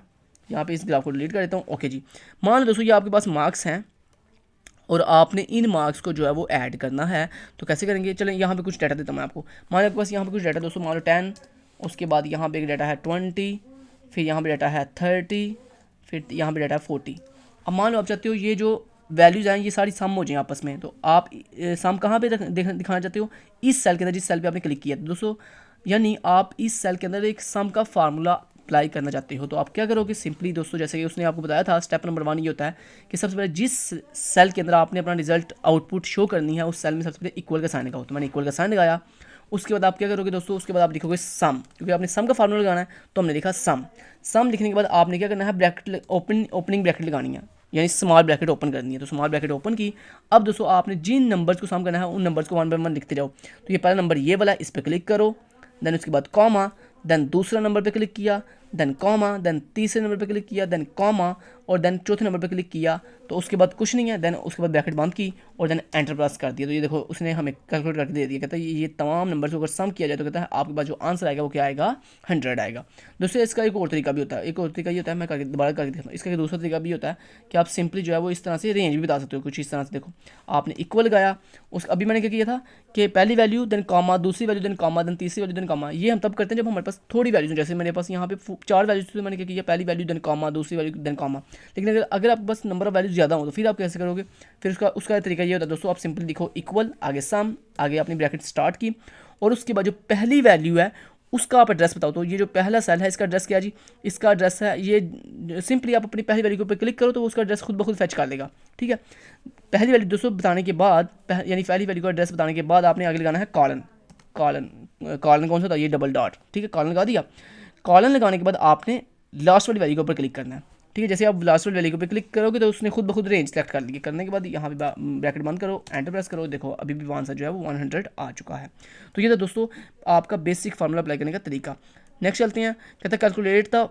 A: यहाँ पे इस ग्राफ को डिलीट कर देता हूँ, ओके जी। मान लो दोस्तों ये आपके पास मार्क्स हैं और आपने इन मार्क्स को जो है वो ऐड करना है, तो कैसे करेंगे? चलें यहाँ पे कुछ डाटा देता हूँ मैं आपको। मान लो आपके पास यहाँ पे कुछ डाटा दोस्तों, मान लो 10, उसके बाद यहाँ पे एक डाटा है 20, फिर यहाँ पे डाटा है 30, फिर यहाँ पे डाटा है 40। अब मान लो आप चाहते हो ये जो वैल्यूज़ हैं ये सारी सम हो जाए आपस में, तो आप सम कहाँ पे दिखाना चाहते हो? इस सेल के अंदर, जिस सेल पे आपने क्लिक किया दोस्तों, यानी आप इस सेल के अंदर एक सम का फार्मूला अप्लाई करना चाहते हो। तो आप क्या करोगे? सिंपली दोस्तों जैसे कि उसने आपको बताया था स्टेप नंबर 1 ये होता है कि सबसे पहले जिस सेल के अंदर आपने अपना रिजल्ट आउटपुट शो करनी है उस सेल में सबसे पहले इक्वल का साइन लगाओ। तो मैंने इक्वल का साइन लगाया। उसके बाद आप क्या करोगे दोस्तों? उसके बाद आप लिखोगे सम, क्योंकि आपने सम का फार्मूला लगाना है, तो हमने लिखा सम। सम लिखने के बाद आपने क्या करना है? ब्रैकेट ओपनिंग ब्रैकेट लगानी है, यानी स्मॉल ब्रैकेट ओपन करनी है। तो स्मॉल ब्रैकेट ओपन की। अब दोस्तों आपने जिन नंबर्स को सम करना है उन नंबर्स को 1 बाय 1 लिखते जाओ। तो ये पहला नंबर ये वाला, इस पर क्लिक करो, देन उसके बाद कॉमा, देन दूसरा नंबर पे क्लिक किया, देन कॉमा, देन तीसरे नंबर पे क्लिक किया, देन कॉमा, और देन चौथे नंबर पे क्लिक किया। तो उसके बाद कुछ नहीं है, देन उसके बाद ब्रैकेट बंद की और देन एंटर प्रेस कर दिया। तो ये देखो उसने हमें कैलकुलेट करके दे दिया। कहता है ये तमाम नंबर को अगर सम किया जाए तो कहता है आपके पास जो आंसर आएगा वो क्या आएगा? 100 आएगा। दोस्तों इसका एक और तरीका भी होता है, एक और तरीका ये होता है, मैं करके दोबारा करके दिखाता हूँ। इसका एक दूसरा तरीका भी होता है कि आप सिंपली जो है वो इस तरह से रेंज भी बता सकते हो कुछ इस तरह से। देखो आपने इक्वल लगाया, उस अभी मैंने क्या किया था कि पहली वैल्यू देन कॉमा, दूसरी वैल्यू देन कॉमा, देन तीसरी वैल्यू देन कॉमा। ये हम तब करते हैं जब हमारे पास थोड़ी वैल्यूज, जैसे मेरे पास यहाँ पे 4 वैल्यूज थी, मैंने क्या किया? पहली वैल्यू देन कॉमा, दूसरी वैल्यू देन कॉमा। लेकिन अगर आपके पास नंबर ऑफ वैल्यूज ज़्यादा हो तो फिर आप कैसे करोगे? फिर उसका तरीका ये होता है दोस्तों, आप सिंपली लिखो इक्वल, आगे सम, आगे अपनी ब्रैकेट स्टार्ट की, और उसके बाद जो पहली वैल्यू है उसका आप एड्रेस बताओ। तो ये जो पहला सेल है इसका एड्रेस क्या जी? इसका एड्रेस है ये, सिंपली आप अपनी पहली वैल्यू के ऊपर क्लिक करो तो उसका एड्रेस खुद ब खुद फैच कर लेगा, ठीक है। पहली वैल्यू दोस्तों बताने के बाद, यानी पहली वैल्यू का एड्रेस बताने के बाद आपने आगे लगाना है कॉलन। कॉलन कौन सा था? ये डबल डॉट, ठीक है, कॉलन लगा दिया। कॉलन लगाने के बाद आपने लास्ट वाली वैल्यू के ऊपर क्लिक करना है, ठीक है। जैसे आप लास्ट वाली वैल्यू पे क्लिक करोगे तो उसने खुद ब खुद रेंज सेलेक्ट कर ली। करने के बाद यहाँ पे ब्रैकेट बंद करो, एंटर प्रेस करो, देखो अभी भी आंसर जो है वो 100 आ चुका है। तो ये था दोस्तों आपका बेसिक फार्मूला अप्लाई करने का तरीका। नेक्स्ट चलते हैं। कहता है कैलकुलेट द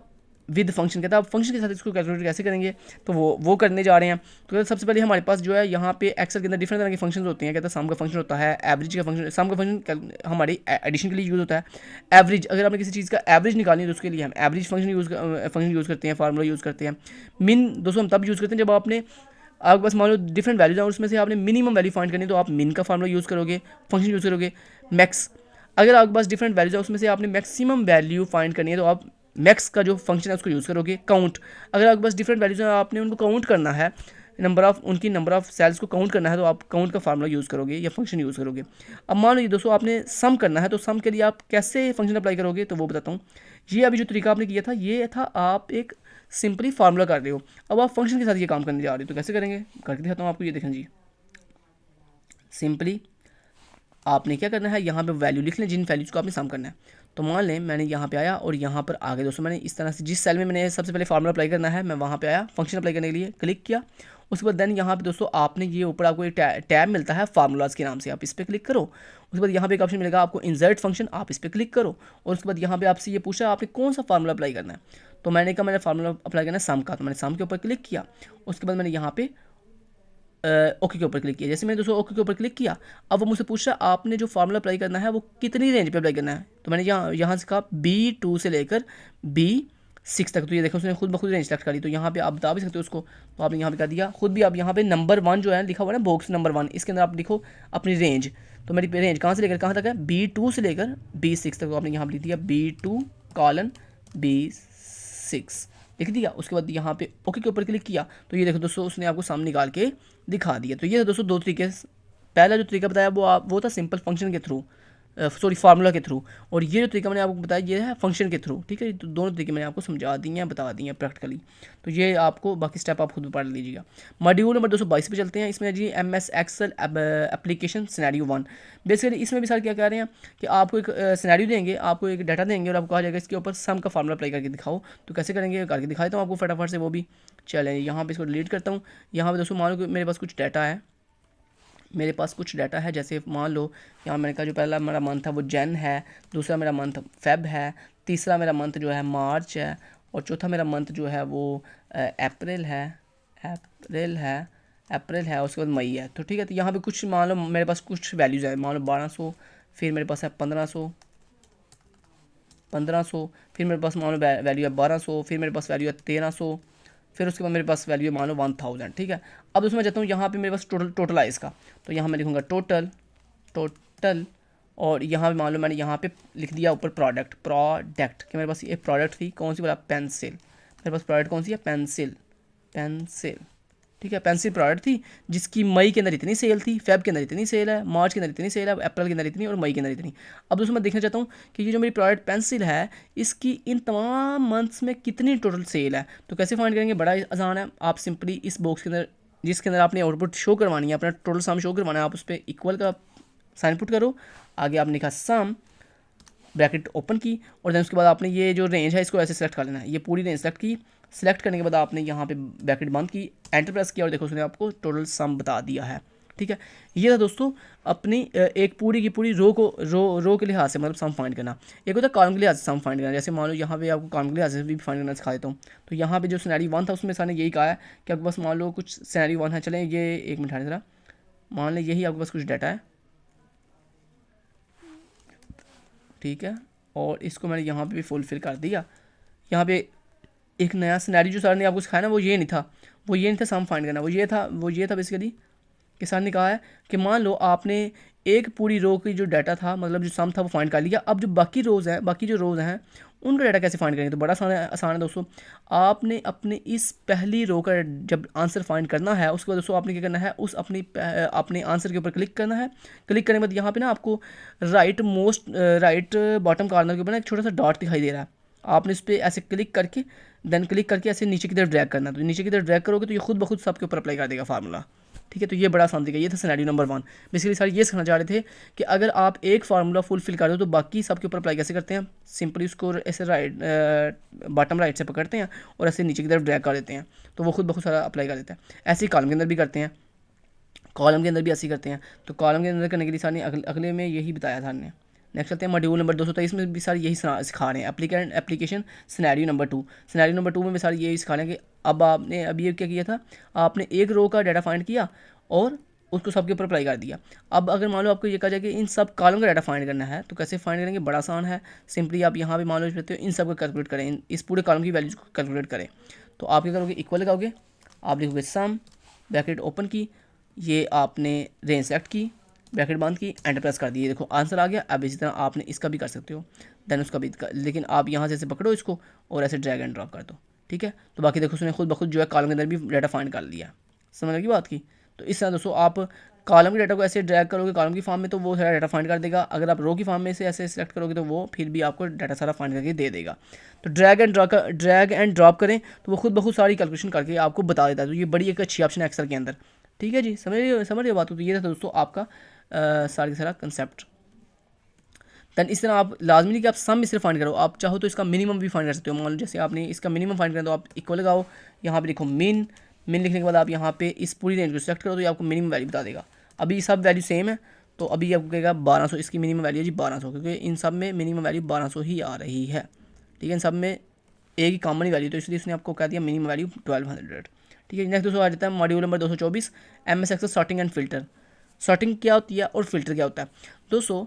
A: विद फंक्शन। कहता है आप फंक्शन के साथ इसको कैलकुलेट कैसे करेंगे, तो वो करने जा रहे हैं। तो सबसे पहले हमारे पास जो है यहाँ पे एक्सेल के अंदर डिफरेंट तरह के फंक्शन होते हैं। कहता है सम का फंक्शन होता है, एवरेज का फंक्शन, सम का फंक्शन हमारी एडिशन के लिए यूज़ होता है। एवरेज, अगर आपने किसी चीज़ का एवरेज निकालनी है तो उसके लिए हम एवरेज फंक्शन यूज़ करते हैं, फार्मूला यूज़ करते हैं। मिन दोस्तों हम तब यूज़ करते हैं जब आपके पास मान लो डिफरेंट वैल्यूज हैं और उसमें से आपने मिनिमम वैल्यू फाइंड करनी है तो आप मिन का फार्मूला यूज़ करोगे, फंक्शन यूज़ करोगे। मैक्स, अगर आपके पास डिफरेंट वैल्यूज है उसमें से आपने मैक्सिमम वैल्यू फाइंड करनी है तो आप मैक्स का जो फंक्शन है उसको यूज़ करोगे। काउंट, अगर आपके पास डिफरेंट वैल्यूज हैं आपने उनको काउंट करना है नंबर ऑफ सेल्स को काउंट करना है तो आप काउंट का फार्मूला यूज़ करोगे या फंक्शन यूज़ करोगे। अब मान लीजिए दोस्तों आपने सम करना है, तो सम के लिए आप कैसे फंक्शन अप्लाई करोगे तो वो बताता हूँ। ये अभी जो तरीका आपने किया था ये था आप एक सिंपली फार्मूला कर रहे हो, अब आप फंक्शन के साथ ये काम करने जा रहे हो, तो कैसे करेंगे करके दिखाता हूँ आपको। ये देखें जी, सिंपली आपने क्या करना है, यहाँ पे वैल्यू लिख लें जिन वैल्यूज़ को आपने सम करना है। तो मान लें मैंने यहाँ पे आया और यहाँ पर आ गए दोस्तों, मैंने इस तरह से जिस सेल में मैंने सबसे पहले फार्मूला अप्लाई करना है मैं वहाँ पे आया, फंक्शन अप्लाई करने के लिए क्लिक किया। उसके बाद देन यहाँ पे दोस्तों आपने ये ऊपर आपको एक टैब मिलता है फार्मूलाज के नाम से, आप इस पर क्लिक करो। उसके बाद यहाँ पे एक ऑप्शन मिलेगा आपको इंसर्ट फंक्शन, आप इस पर क्लिक करो। और उसके बाद यहाँ पे आपसे ये पूछा आपने कौन सा फार्मूला अप्लाई करना है, तो मैंने कहा मैंने फार्मूला अप्लाई करना है सम का, तो मैंने सम के ऊपर क्लिक किया। उसके बाद मैंने यहाँ पे ओके के ऊपर क्लिक किया। जैसे मैंने दोस्तों ओके के ऊपर क्लिक किया, अब वो मुझसे पूछ रहा है आपने जो फार्मूला अप्लाई करना है वो कितनी रेंज पे अप्लाई करना है, तो मैंने यहाँ से कहा B2 से लेकर B6 तक। तो ये देखो उसने खुद ब खुद रेंज सेलेक्ट करी, तो यहाँ पे आप बता भी सकते हो उसको, तो आपने यहाँ पे कर दिया खुद भी। आप यहाँ पे नंबर 1 जो है लिखा हुआ है ना बॉक्स नंबर 1, इसके अंदर आप लिखो अपनी रेंज। तो मेरी रेंज कहाँ से लेकर कहाँ तक है, B2 से लेकर B6 तक, तो आपने यहाँ पर लिख दिया B2:B6 लिख दिया। उसके बाद यहाँ पे ओके के ऊपर क्लिक किया, तो ये देखो दोस्तों उसने आपको सामने निकाल के दिखा दिया। तो ये दोस्तों दो तरीके, पहला जो तरीका बताया वो था सिंपल फंक्शन के थ्रू, फार्मूला के थ्रू, और ये जो तरीका मैंने आपको बताया ये है फंक्शन के थ्रू। ठीक है, तो दोनों तरीके मैंने आपको समझा दिए हैं, बता दिए हैं प्रैक्टिकली। तो ये आपको बाकी स्टेप आप खुद पढ़ लीजिएगा। मॉड्यूल नंबर 222 पे चलते हैं। इसमें जी MS Excel application scenario 1। Basically इसमें भी सर क्या कह रहे हैं कि आपको एक सिनेरियो देंगे, आपको एक डाटा देंगे और आपको कहा जाएगा इसके ऊपर सम का फार्मूला अप्लाई करके दिखाओ। तो कैसे करेंगे करके दिखा देता हूँ आपको फटाफट से वो भी। चलें यहाँ पे इसको डिलीट करता हूँ। यहाँ पे दोस्तों मान लो कि मेरे पास कुछ डाटा है, जैसे मान लो यहाँ मैंने कहा जो पहला मेरा मंथ था वो जन है, दूसरा मेरा मंथ फेब है, तीसरा मेरा मंथ जो है मार्च है, और चौथा मेरा मंथ जो है वो अप्रैल है, उसके बाद मई है। तो ठीक है, तो यहाँ पे कुछ मान लो मेरे पास कुछ वैल्यूज़ है, मान लो 1200, फिर मेरे पास है 1500, फिर मेरे पास मान लो वैल्यू है 1200, फिर मेरे पास वैल्यू है 1300, फिर उसके बाद मेरे पास वैल्यू है मान लो 1000। ठीक है, अब उसमें जाता हूँ यहाँ पे मेरे पास टोटल है इसका, तो यहाँ मैं लिखूँगा टोटल, और यहाँ पे मान लो मैंने यहाँ पे लिख दिया ऊपर प्रोडक्ट कि मेरे पास ये प्रोडक्ट थी कौन सी वाला, पेंसिल। मेरे पास प्रोडक्ट कौन सी है, पेंसिल। ठीक है, पेंसिल प्रोडक्ट थी जिसकी मई के अंदर इतनी सेल थी, फेब के अंदर इतनी सेल है, मार्च के अंदर इतनी सेल है, अप्रैल के अंदर इतनी और मई के अंदर इतनी। अब दोस्तों मैं देखना चाहता हूँ कि ये जो मेरी प्रोडक्ट पेंसिल है इसकी इन तमाम मंथ्स में कितनी टोटल सेल है। तो कैसे फाइंड करेंगे, बड़ा आसान है। आप सिंपली इस बॉक्स के अंदर जिसके अंदर आपने आउटपुट शो करवानी है, अपना टोटल सम शो करवाना है, आप उस पर इक्वल का साइन पुट करो, आगे आपने लिखा सम, ब्रैकेट ओपन की, और देन उसके बाद आपने ये जो रेंज है इसको ऐसे सेलेक्ट कर लेना है। ये पूरी रेंज सेलेक्ट की, सेलेक्ट करने के बाद आपने यहाँ पे ब्रैकेट बंद की, एंटर प्रेस किया और देखो उसने आपको टोटल सम बता दिया है। ठीक है, ये था दोस्तों अपनी एक पूरी की पूरी रो के लिहाज से मतलब सम फाइंड करना। एक होता है कॉलम के लिहाज से सम फाइंड करना, जैसे मान लो यहाँ पे आपको कॉलम के लिहाज से भी फाइंड करना सिखा देता हूँ। तो यहाँ पे जो सिनेरियो 1 था उसमें सर ने यही कहा है कि आपके पास मान लो कुछ सिनेरियो 1 है, चलें ये एक मिनट है ज़रा, मान लें यही आपके पास कुछ डाटा है। ठीक है, और इसको मैंने यहाँ पे भी फुलफिल कर दिया। यहाँ पे एक नया सिनेरियो जो सर ने आपको सिखाया ना वो ये नहीं था सम फाइंड करना, वो ये था बेसिकली कि सर ने कहा है कि मान लो आपने एक पूरी रो की जो डाटा था मतलब जो सम था वो फाइंड कर लिया, अब जो बाकी जो रोज़ हैं उनका डाटा कैसे फाइंड करेंगे। तो बड़ा आसान है दोस्तों, आपने अपने इस पहली रो का जब आंसर फाइंड करना है उसके बाद दोस्तों आपने क्या करना है, उस अपने आंसर के ऊपर क्लिक करना है। क्लिक करने के बाद यहाँ पे ना आपको राइट बॉटम कॉर्नर के ऊपर ना एक छोटा सा डॉट दिखाई दे रहा है, आपने इस पर ऐसे क्लिक करके ऐसे नीचे की तरफ ड्रैग करना। तो नीचे की तरफ ड्रैग करोगे तो ये खुद ब खुद सबके ऊपर अप्लाई कर देगा फार्मूला। ठीक है, तो ये बड़ा आसान तरीका, ये था सिनेरियो नंबर 1। बेसिकली सर ये सिखाना चाह रहे थे कि अगर आप एक फार्मूला फुलफिल कर दो तो बाकी सबके ऊपर अप्लाई कैसे करते हैं। सिंपली उसको ऐसे बॉटम राइट से पकड़ते हैं और ऐसे नीचे की तरफ ड्रैग कर देते हैं तो वो खुद ब खुद सारा अप्लाई कर देता है। ऐसे ही कॉलम के अंदर भी करते हैं, कॉलम के अंदर भी ऐसे ही करते हैं। तो कॉलम के अंदर करने के लिए सर ने अगले में यही बताया था हमने। नेक्स्ट चलते हैं मॉड्यूल नंबर 223 में भी सारे यही सिखा रहे हैं, एप्लीकेशन सिनेरियो नंबर 2 में भी सारे यही सिखा रहे हैं कि अब आपने अभी ये क्या किया था, आपने एक रो का डाटा फाइंड किया और उसको सबके ऊपर अप्लाई कर दिया। अब अगर मान लो आपको ये कहा जाए कि इन सब कॉलम का डाटा फाइंड करना है तो कैसे फाइंड करेंगे, बड़ा आसान है। सिंपली आप यहाँ पे मान लो चाहते हो इन सब को कैलकुलेट करें, इस पूरे कॉलम की वैल्यूज को कैलकुलेट करें, तो आप क्या करोगे, इक्वल लगाओगे, आप लिखोगे सम, ब्रैकेट ओपन की, ये आपने रेंज सेलेक्ट की, ब्रैकेट बंद की, एंटर प्रेस कर दिए, देखो आंसर आ गया। अब इसी तरह आपने इसका भी कर सकते हो, देन उसका भी लेकिन आप यहाँ से ऐसे पकड़ो इसको और ऐसे ड्रैग एंड ड्रॉप कर दो। ठीक है, तो बाकी देखो उसने खुद ब खुद जो है कॉलम के अंदर भी डाटा फाइंड कर लिया। समझ लगी बात की। तो इस तरह दोस्तों आप कॉलम के डाटा को ऐसे ड्रैग करोगे कॉलम की फॉर्म में तो वो सारा डाटा फाइंड कर देगा। अगर आप रो की फॉर्म में से ऐसे सेलेक्ट करोगे तो वो फिर भी आपको डाटा सारा फाइंड करके दे देगा। तो ड्रैग एंड ड्रॉप करें तो वो खुद ब खुद सारी कैलकुलेशन करके आपको बता देता है। तो ये बड़ी एक अच्छी ऑप्शन है एक्सेल के अंदर। ठीक है जी, समझ रहे बात हो। तो ये था दोस्तों आपका सारा का सारा कंसेप्ट। दैन इस तरह आप लाजमी नहीं कि आप सम इससे फाइंड करो, आप चाहो तो इसका मिनिमम भी फाइंड कर सकते हो। मान लो जैसे आपने इसका मिनिमम फाइंड करना तो आप इक्वल लगाओ, यहाँ पे लिखो मिन लिखने के बाद आप यहाँ पे इस पूरी रेंज को सेलेक्ट करो तो ये आपको मिनिमम वैल्यू बता देगा। अभी सब वैल्यू सेम है तो अभी आपको कहेगा 1200, इसकी मिनिमम वैल्यू है जी 1200, क्योंकि इन सब में मिनिमम वैल्यू 1200 ही आ रही है। ठीक है, इन सब में एक ही कॉमन वैल्यू, तो इसलिए उसने आपको कह दिया मिनिमम वैल्यू 1200। ठीक है, नेक्स्ट दोस्तों आ जाता है module number 224 MS Excel sorting and filter. Sorting क्या होती है और फिल्टर क्या होता है दोस्तों।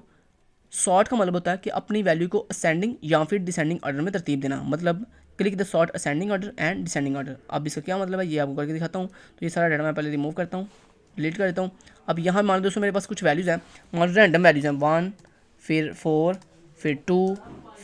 A: सॉर्ट का मतलब होता है कि अपनी वैल्यू को असेंडिंग या फिर डिसेंडिंग ऑर्डर में तरतीब देना। मतलब click the sort ascending order and descending order. अब इसका क्या मतलब है ये आपको करके दिखाता हूँ। तो ये सारा डाटा मैं पहले रिमूव करता हूँ, डिलीट कर देता हूँ। अब यहाँ मान लो दोस्तों मेरे पास कुछ वैल्यूज़ हैं, मान लो रैंडम वैल्यूज़ हैं 1 फिर 4 फिर 2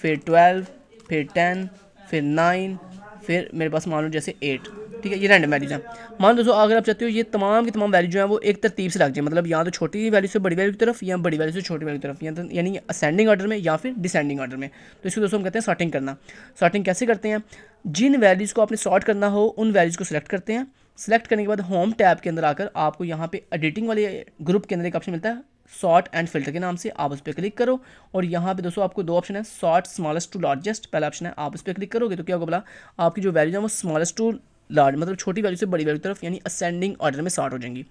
A: फिर 12 फिर 10 फिर 9 फिर मेरे पास मान लो जैसे 8। ठीक है, ये रैंडम वैल्यूज़ हैं। मान लो दोस्तों अगर आप चाहते हो ये तमाम की तमाम वैल्यू जो है वो एक तरतीब से लग जाए, मतलब यहाँ तो छोटी वैल्यू से बड़ी वैल्यू की तरफ या बड़ी वैल्यू से छोटी वैल्यू की तरफ, या तो यानी असेंडिंग ऑर्डर में या फिर डिसेंडिंग ऑर्डर में। तो इसको दोस्तों हम कहते हैं सॉर्टिंग करना। सॉर्टिंग कैसे करते हैं, जिन वैल्यूज़ को आपने सॉर्ट करना हो उन वैल्यूज़ को सिलेक्ट करते हैं। सेलेक्ट करने के बाद होम टैब के अंदर आकर आपको यहाँ पे एडिटिंग वाले ग्रुप के अंदर एक ऑप्शन मिलता है सॉर्ट एंड फिल्टर के नाम से, आप उस पर क्लिक करो। और यहाँ पे दोस्तों आपको दो ऑप्शन है, सॉर्ट स्मॉलेस्ट टू लार्जेस्ट। पहला ऑप्शन है, आप उस पर क्लिक करोगे तो क्या होगा बोला, आपकी जो वैल्यू है वो स्मॉलेस्ट टू लार्ज मतलब छोटी वैल्यू से बड़ी वैल्यू की तरफ यानी असेंडिंग ऑर्डर में सॉर्ट हो जाएंगी।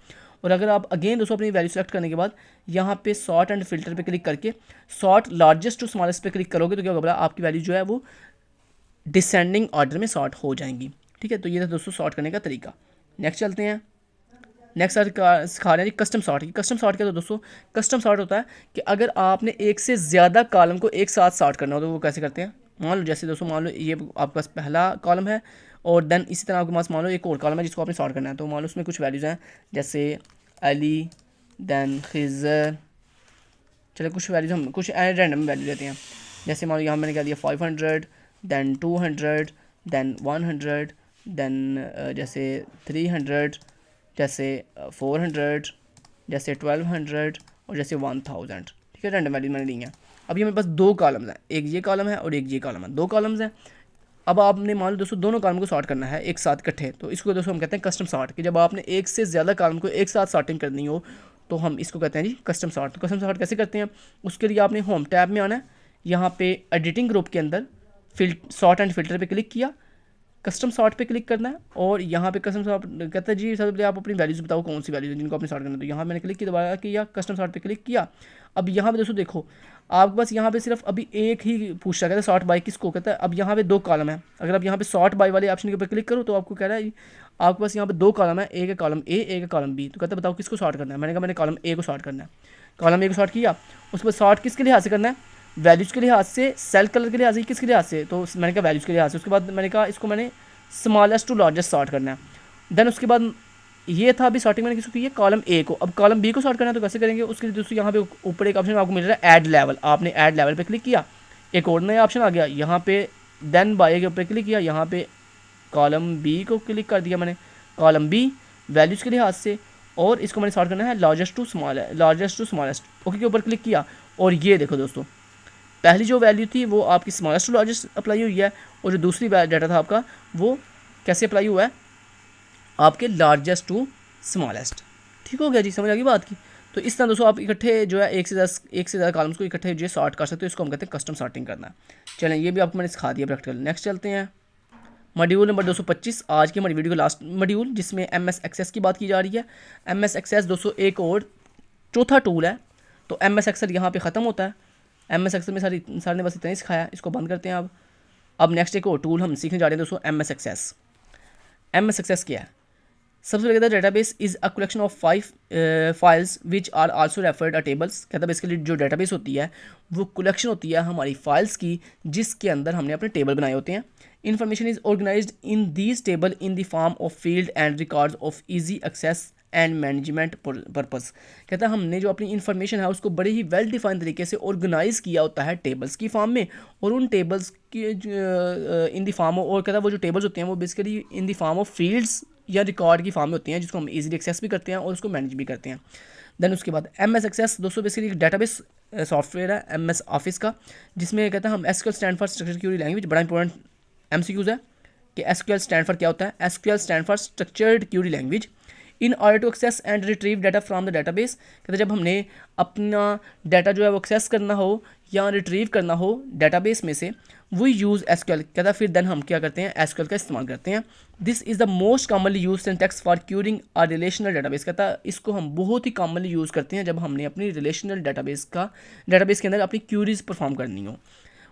A: और अगर आप अगेन दोस्तों अपनी वैल्यू सेलेक्ट करने के बाद यहाँ पे सॉर्ट एंड फिल्टर पे क्लिक करके सॉर्ट लार्जेस्ट टू स्मॉलेस्ट पे क्लिक करोगे तो क्या होगा बोला, आपकी वैल्यू जो है वो डिसेंडिंग ऑर्डर में सॉर्ट हो जाएंगी। ठीक है, तो ये था दोस्तों सॉर्ट करने का तरीका। नेक्स्ट चलते हैं, नेक्स्ट सिखा रहे हैं जी कस्टम सॉर्ट। कस्टम सॉर्ट क्या, तो दोस्तों कस्टम सॉर्ट होता है कि अगर आपने एक से ज़्यादा कॉलम को एक साथ सॉर्ट करना हो तो वो कैसे करते हैं। मान लो जैसे दोस्तों मान लो ये आपके पास पहला कॉलम है और देन इसी तरह आपके पास मान लो एक और कॉलम है जिसको आपने सॉर्ट करना है। तो मान लो उसमें कुछ वैल्यूज़ हैं जैसे अली देन खिज़र, चलो कुछ वैल्यूज़ हम कुछ रैंडम वैल्यू देते हैं। जैसे मान लो यहाँ मैंने कह दिया 500 देन 200 देन 100 देन जैसे 300 जैसे 400 जैसे 1200 और जैसे 1000। ठीक है, रैंडम वैल्यू मैंने ली हैं। अभी मेरे पास दो कॉलम्स हैं, एक ये कॉलम है और एक ये कॉलम है, दो कॉलम्स हैं। अब आपने मान लो दोस्तों दोनों कॉलम को सॉर्ट करना है एक साथ इकट्ठे, तो इसको दोस्तों हम कहते हैं कस्टम सॉर्ट। कि जब आपने एक से ज़्यादा कॉलम को एक साथ सॉर्टिंग करनी हो तो हम इसको कहते हैं जी कस्टम सॉर्ट। तो कस्टम सॉर्ट कैसे करते हैं, उसके लिए आपने होम टैब में आना है, यहाँ पे एडिटिंग ग्रुप के अंदर सॉर्ट एंड फिल्टर पे क्लिक किया, कस्टम सॉर्ट पे क्लिक करना है और यहाँ पे कस्टम सॉर्ट कहता है जी सबसे पहले आप अपनी वैल्यूज़ बताओ कौन सी वैल्यूज़ जिनको आपने सॉर्ट करना है। तो यहाँ मैंने क्लिक किया, दोबारा किया, कस्टम सॉर्ट पे क्लिक किया। अब यहाँ पे दोस्तों देखो आपके पास यहाँ पे सिर्फ अभी एक ही पूछ रहा है सॉर्ट बाय किसको कहता है। अब यहाँ पे दो कॉलम है, अगर आप यहाँ पे सॉर्ट बाय वाले ऑप्शन के ऊपर क्लिक करो तो आपको कह रहा है आपके पास यहाँ पे दो कॉलम है, एक है कॉलम ए एक है कॉलम बी। तो कहता है बताओ किसको सॉर्ट करना है। मैंने कहा मैंने कॉलम ए को सॉर्ट करना है। कॉलम ए को सॉर्ट किया, उस पर सॉर्ट किसके लिहाज से करना है, वैल्यूज़ के लिहाज से, सेल कलर के लिहाज से, किसके लिहाज से, तो मैंने कहा वैल्यूज़ के लिहाज से। उसके बाद मैंने कहा इसको मैंने स्मॉलेस्ट टू लार्जेस्ट सॉर्ट करना है। देन उसके बाद ये था अभी सॉर्टिंग मैंने किसको की है, कॉलम ए को। अब कॉलम बी को सॉर्ट करना है तो कैसे करेंगे, उसके लिए दोस्तों यहाँ पे ऊपर एक ऑप्शन आपको मिल रहा है ऐड लेवल। आपने ऐड लेवल पे क्लिक किया, एक और नया ऑप्शन आ गया यहाँ पे, देन बाय के ऊपर क्लिक किया, यहाँ पे कॉलम बी को क्लिक कर दिया मैंने, कॉलम बी वैल्यूज़ के लिहाज से, और इसको मैंने सॉर्ट करना है लार्जेस्ट टू स्मॉलेस्ट। ओके के ऊपर क्लिक किया और ये देखो दोस्तों पहली जो वैल्यू थी वो आपकी स्मॉलेस्ट टू लार्जेस्ट अप्लाई हुई है और जो दूसरी डाटा था आपका वो कैसे अप्लाई हुआ है, आपके लार्जेस्ट टू स्मॉलेस्ट। ठीक हो गया जी, समझ आ गई बात की। तो इस तरह दोस्तों आप इकट्ठे जो है एक से ज़्यादा कॉलम्स को इकट्ठे जो सॉर्ट कर सकते हो, इसको हम कहते हैं कस्टम सॉर्टिंग करना। चलें ये भी आपको मैंने सिखा दिया प्रैक्टिकल। नेक्स्ट चलते हैं मॉड्यूल नंबर 225, आज की हमारी वीडियो का लास्ट मॉड्यूल जिसमें MS एक्सेस की बात की जा रही है। MS एक्सेस दोस्तों एक और चौथा टूल है। तो MS एक्सेल यहाँ पे ख़त्म होता है। MS एक्सेल में सारे ने बस इतना ही सिखाया, इसको बंद करते हैं। अब नेक्स्ट एक और टूल हम सीखने जा रहे हैं दोस्तों, MS एक्सेस। MS एक्सेस क्या है, सबसे पहले कहता है database is a collection of 5 files which are also referred a tables. कहता है बेसिकली जो डेटाबेस होती है वो कलेक्शन होती है हमारी फाइल्स की जिसके अंदर हमने अपने टेबल बनाए होते हैं। Information is organized in these table in the form of field and records of easy access and management purpose. कहता है हमने जो अपनी इन्फॉर्मेशन है उसको बड़े ही वेल डिफाइंड तरीके से ऑर्गेनाइज किया होता है टेबल्स की फॉर्म में, और उन टेबल्स की इन दी फॉर्म, और कहता है वो जो टेबल्स होते हैं वो basically in the form of fields या रिकॉर्ड की फॉर्म में होती हैं जिसको हम इजीली एक्सेस भी करते हैं और उसको मैनेज भी करते हैं। देन उसके बाद MS एक्सेस दोस्तों बेसिकली एक डेटाबेस सॉफ्टवेयर है MS ऑफिस का, जिसमें कहता है हम SQL stand for structured query language, बड़ा इंपॉर्टेंट MCQs है कि SQL स्टैंड फॉर क्या होता है। SQL stand for structured query language in order to access and retrieve data from the database. कहते हैं जब हमने अपना डाटा जो है वो एक्सेस करना हो या रिट्रीव करना हो डाटाबेस में से, वी यूज़ SQL। कहता है फिर देन हम क्या करते हैं, SQL का इस्तेमाल करते हैं। This is the most commonly use syntax for curing a relational database. कहता है इसको हम बहुत ही कॉमनली यूज़ करते हैं जब हमने अपनी रिलेशनल डाटाबेस के अंदर अपनी क्यूरीज परफॉर्म करनी हो।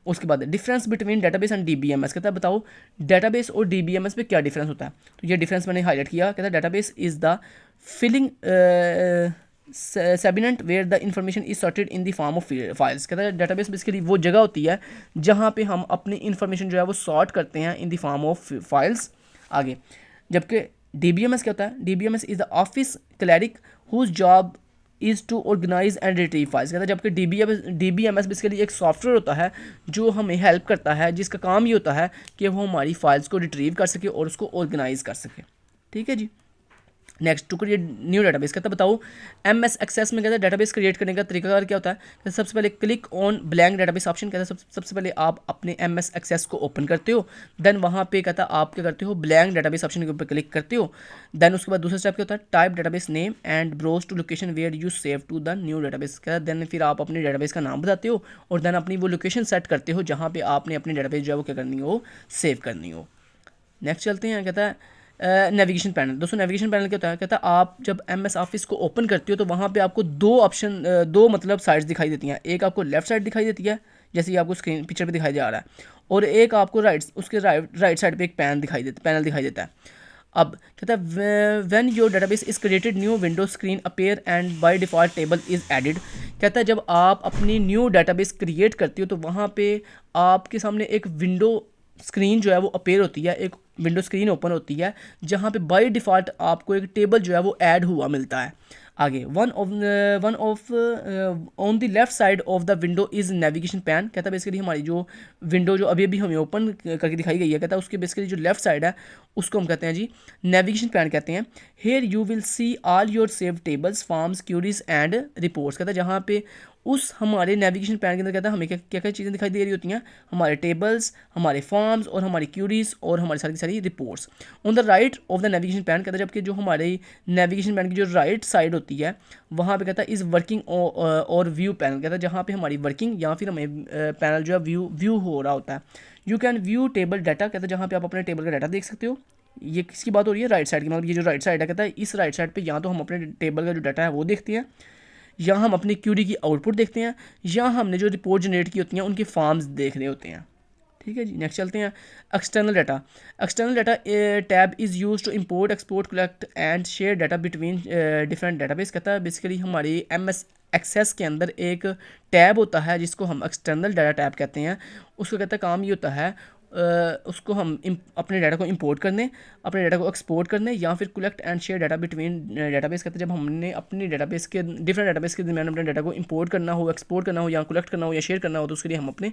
A: उसके बाद difference between database and DBMS। कहता है बताओ डेटाबेस और DBMS में क्या डिफरेंस होता है। तो ये डिफरेंस मैंने हाईलाइट किया। कहता है database is the filing cabinet where the information is sorted in the form of files. कहता है डेटाबेस बेसिकली वो जगह होती है जहाँ पे हम अपनी इंफॉर्मेशन जो है वो सॉर्ट करते हैं in the form of files. आगे जबकि DBMS क्या होता है, DBMS is the office cleric whose job is to organize and retrieve files. कहता है जबकि DBMS बेसिकली एक सॉफ्टवेयर होता है जो हमें हेल्प करता है, जिसका काम ये होता है कि वो हमारी फाइल्स को रिट्रीव कर सके और उसको ऑर्गेनाइज कर सके। ठीक है जी। Next to create new database. कहता है बताओ MS एक्सेस में कहता है डाटाबेस क्रिएट करने का तरीका क्या होता है। कहता है सबसे पहले click on blank database option. कहता है सबसे पहले आप अपने MS एक्सेस को ओपन करते हो, देन वहाँ पे कहता है आप क्या करते हो, ब्लैंक डाटाबेस ऑप्शन के ऊपर क्लिक करते हो। देन उसके बाद दूसरा स्टेप क्या होता है, type database name and browse to location where you save to the new database. कहता है देन फिर आप अपने डाटाबेस का नाम बताते हो और देन अपनी वो लोकेशन सेट करते हो जहाँ पे आपने अपनी डाटाबेस जो है वो क्या करनी हो, सेव करनी हो। नेक्स्ट चलते हैं। कहता है नेविगेशन पैनल। दोस्तों नेविगेशन पैनल क्या होता है, कहता है आप जब MS ऑफिस को ओपन करते हो तो वहाँ पे आपको दो मतलब साइड्स दिखाई देती हैं। एक आपको लेफ्ट साइड दिखाई देती है जैसे कि आपको स्क्रीन पिक्चर पे दिखाई जा रहा है, और एक आपको उसके राइट साइड पे एक पैनल दिखाई देता है। अब कहता है when your database is created new window screen appear and by default table is added. कहता है जब आप अपनी न्यू डेटाबेस क्रिएट करते हो तो वहाँ पे आपके सामने एक विंडो स्क्रीन जो है वो अपीयर होती है, एक विंडो स्क्रीन ओपन होती है जहाँ पे बाय डिफ़ॉल्ट आपको एक टेबल जो है वो ऐड हुआ मिलता है। आगे one of on the left side of the window is navigation pan. कहता है बेसिकली हमारी जो विंडो जो अभी हमें ओपन करके दिखाई गई है, कहता है उसके बेसिकली जो लेफ्ट साइड है उसको हम कहते हैं जी नेविगेशन पैन कहते हैं। Here you will see all your save tables forms queries and reports. कहता है जहाँ पे उस हमारे नेविगेशन पैन के अंदर कहता है हमें क्या क्या चीज़ें दिखाई दे रही होती हैं, हमारे टेबल्स, हमारे फॉर्म्स और हमारी क्यूरीज और हमारी सारी की सारी reports. On the right of the navigation pan कहता है जबकि जो हमारे नेविगेशन पैन की जो राइट साइड होती है वहाँ पे कहता है इज़ वर्किंग और व्यू पैनल। कहता है जहाँ पे हमारी वर्किंग या फिर हमें पैनल जो है व्यू हो रहा होता है। You can view table data. कहता है जहाँ पे आप अपने टेबल का डाटा देख सकते हो। ये किसकी बात हो रही है, राइट साइड की, मतलब ये जो राइट साइड है कहता है इस राइट साइड पे या तो हम अपने टेबल का जो डाटा है वो देखते हैं, या हम अपनी क्यूरी की आउटपुट देखते हैं, या हमने जो रिपोर्ट जनरेट की होती हैं उनके फॉर्म्स देख रहे होते हैं। ठीक है जी। नेक्स्ट चलते हैं external data. External data tab is use to import export collect and share data between different database. कहता है बेसिकली हमारी MS एक्सेस के अंदर एक टैब होता है जिसको हम एक्सटर्नल डाटा टैब कहते हैं। उसका कहता है काम ये होता है उसको हम अपने डाटा को इंपोर्ट करने, अपने डाटा को एक्सपोर्ट करने, या फिर collect and share data between database. कहते हैं जब हमने अपनी डाटाबेस के डिफरेंट डाटाबेस के दरमियान अपने डाटा को इंपोर्ट करना हो, एक्सपोर्ट करना हो, या कलेक्ट करना हो या शेयर करना हो तो उसके लिए हम अपने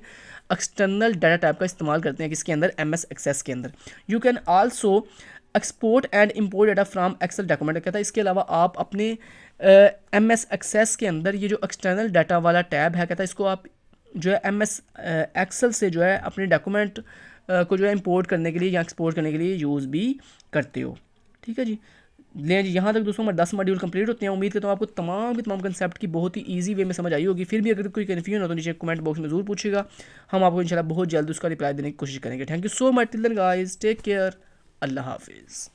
A: एक्सटर्नल डाटा टाइप का इस्तेमाल करते हैं किसके अंदर, MS एक्सेस के अंदर। You can also export and import data from Excel document. कहता है इसके अलावा आप अपने MS एक्सेस के अंदर ये जो एक्सटर्नल डाटा वाला टैब है कहता है इसको आप जो है MS एक्सेल से जो है अपने डॉक्यूमेंट को जो है इंपोर्ट करने के लिए या एक्सपोर्ट करने के लिए यूज़ भी करते हो। ठीक है जी। लें जी यहाँ तक दोस्तों हमारे 10 मॉड्यूल कंप्लीट होते हैं। उम्मीद करता हूँ आपको तमाम के तमाम कंसेप्ट की बहुत ही इजी वे में समझ आई होगी। फिर भी अगर कोई कन्फ्यूजन हो तो नीचे कमेंट बॉक्स में ज़रूर पूछेगा, हम आपको इंशाल्लाह बहुत जल्द उसका रिप्लाई देने की कोशिश करेंगे। Thank you so much. Till then guys take care, Allah हाफिज़।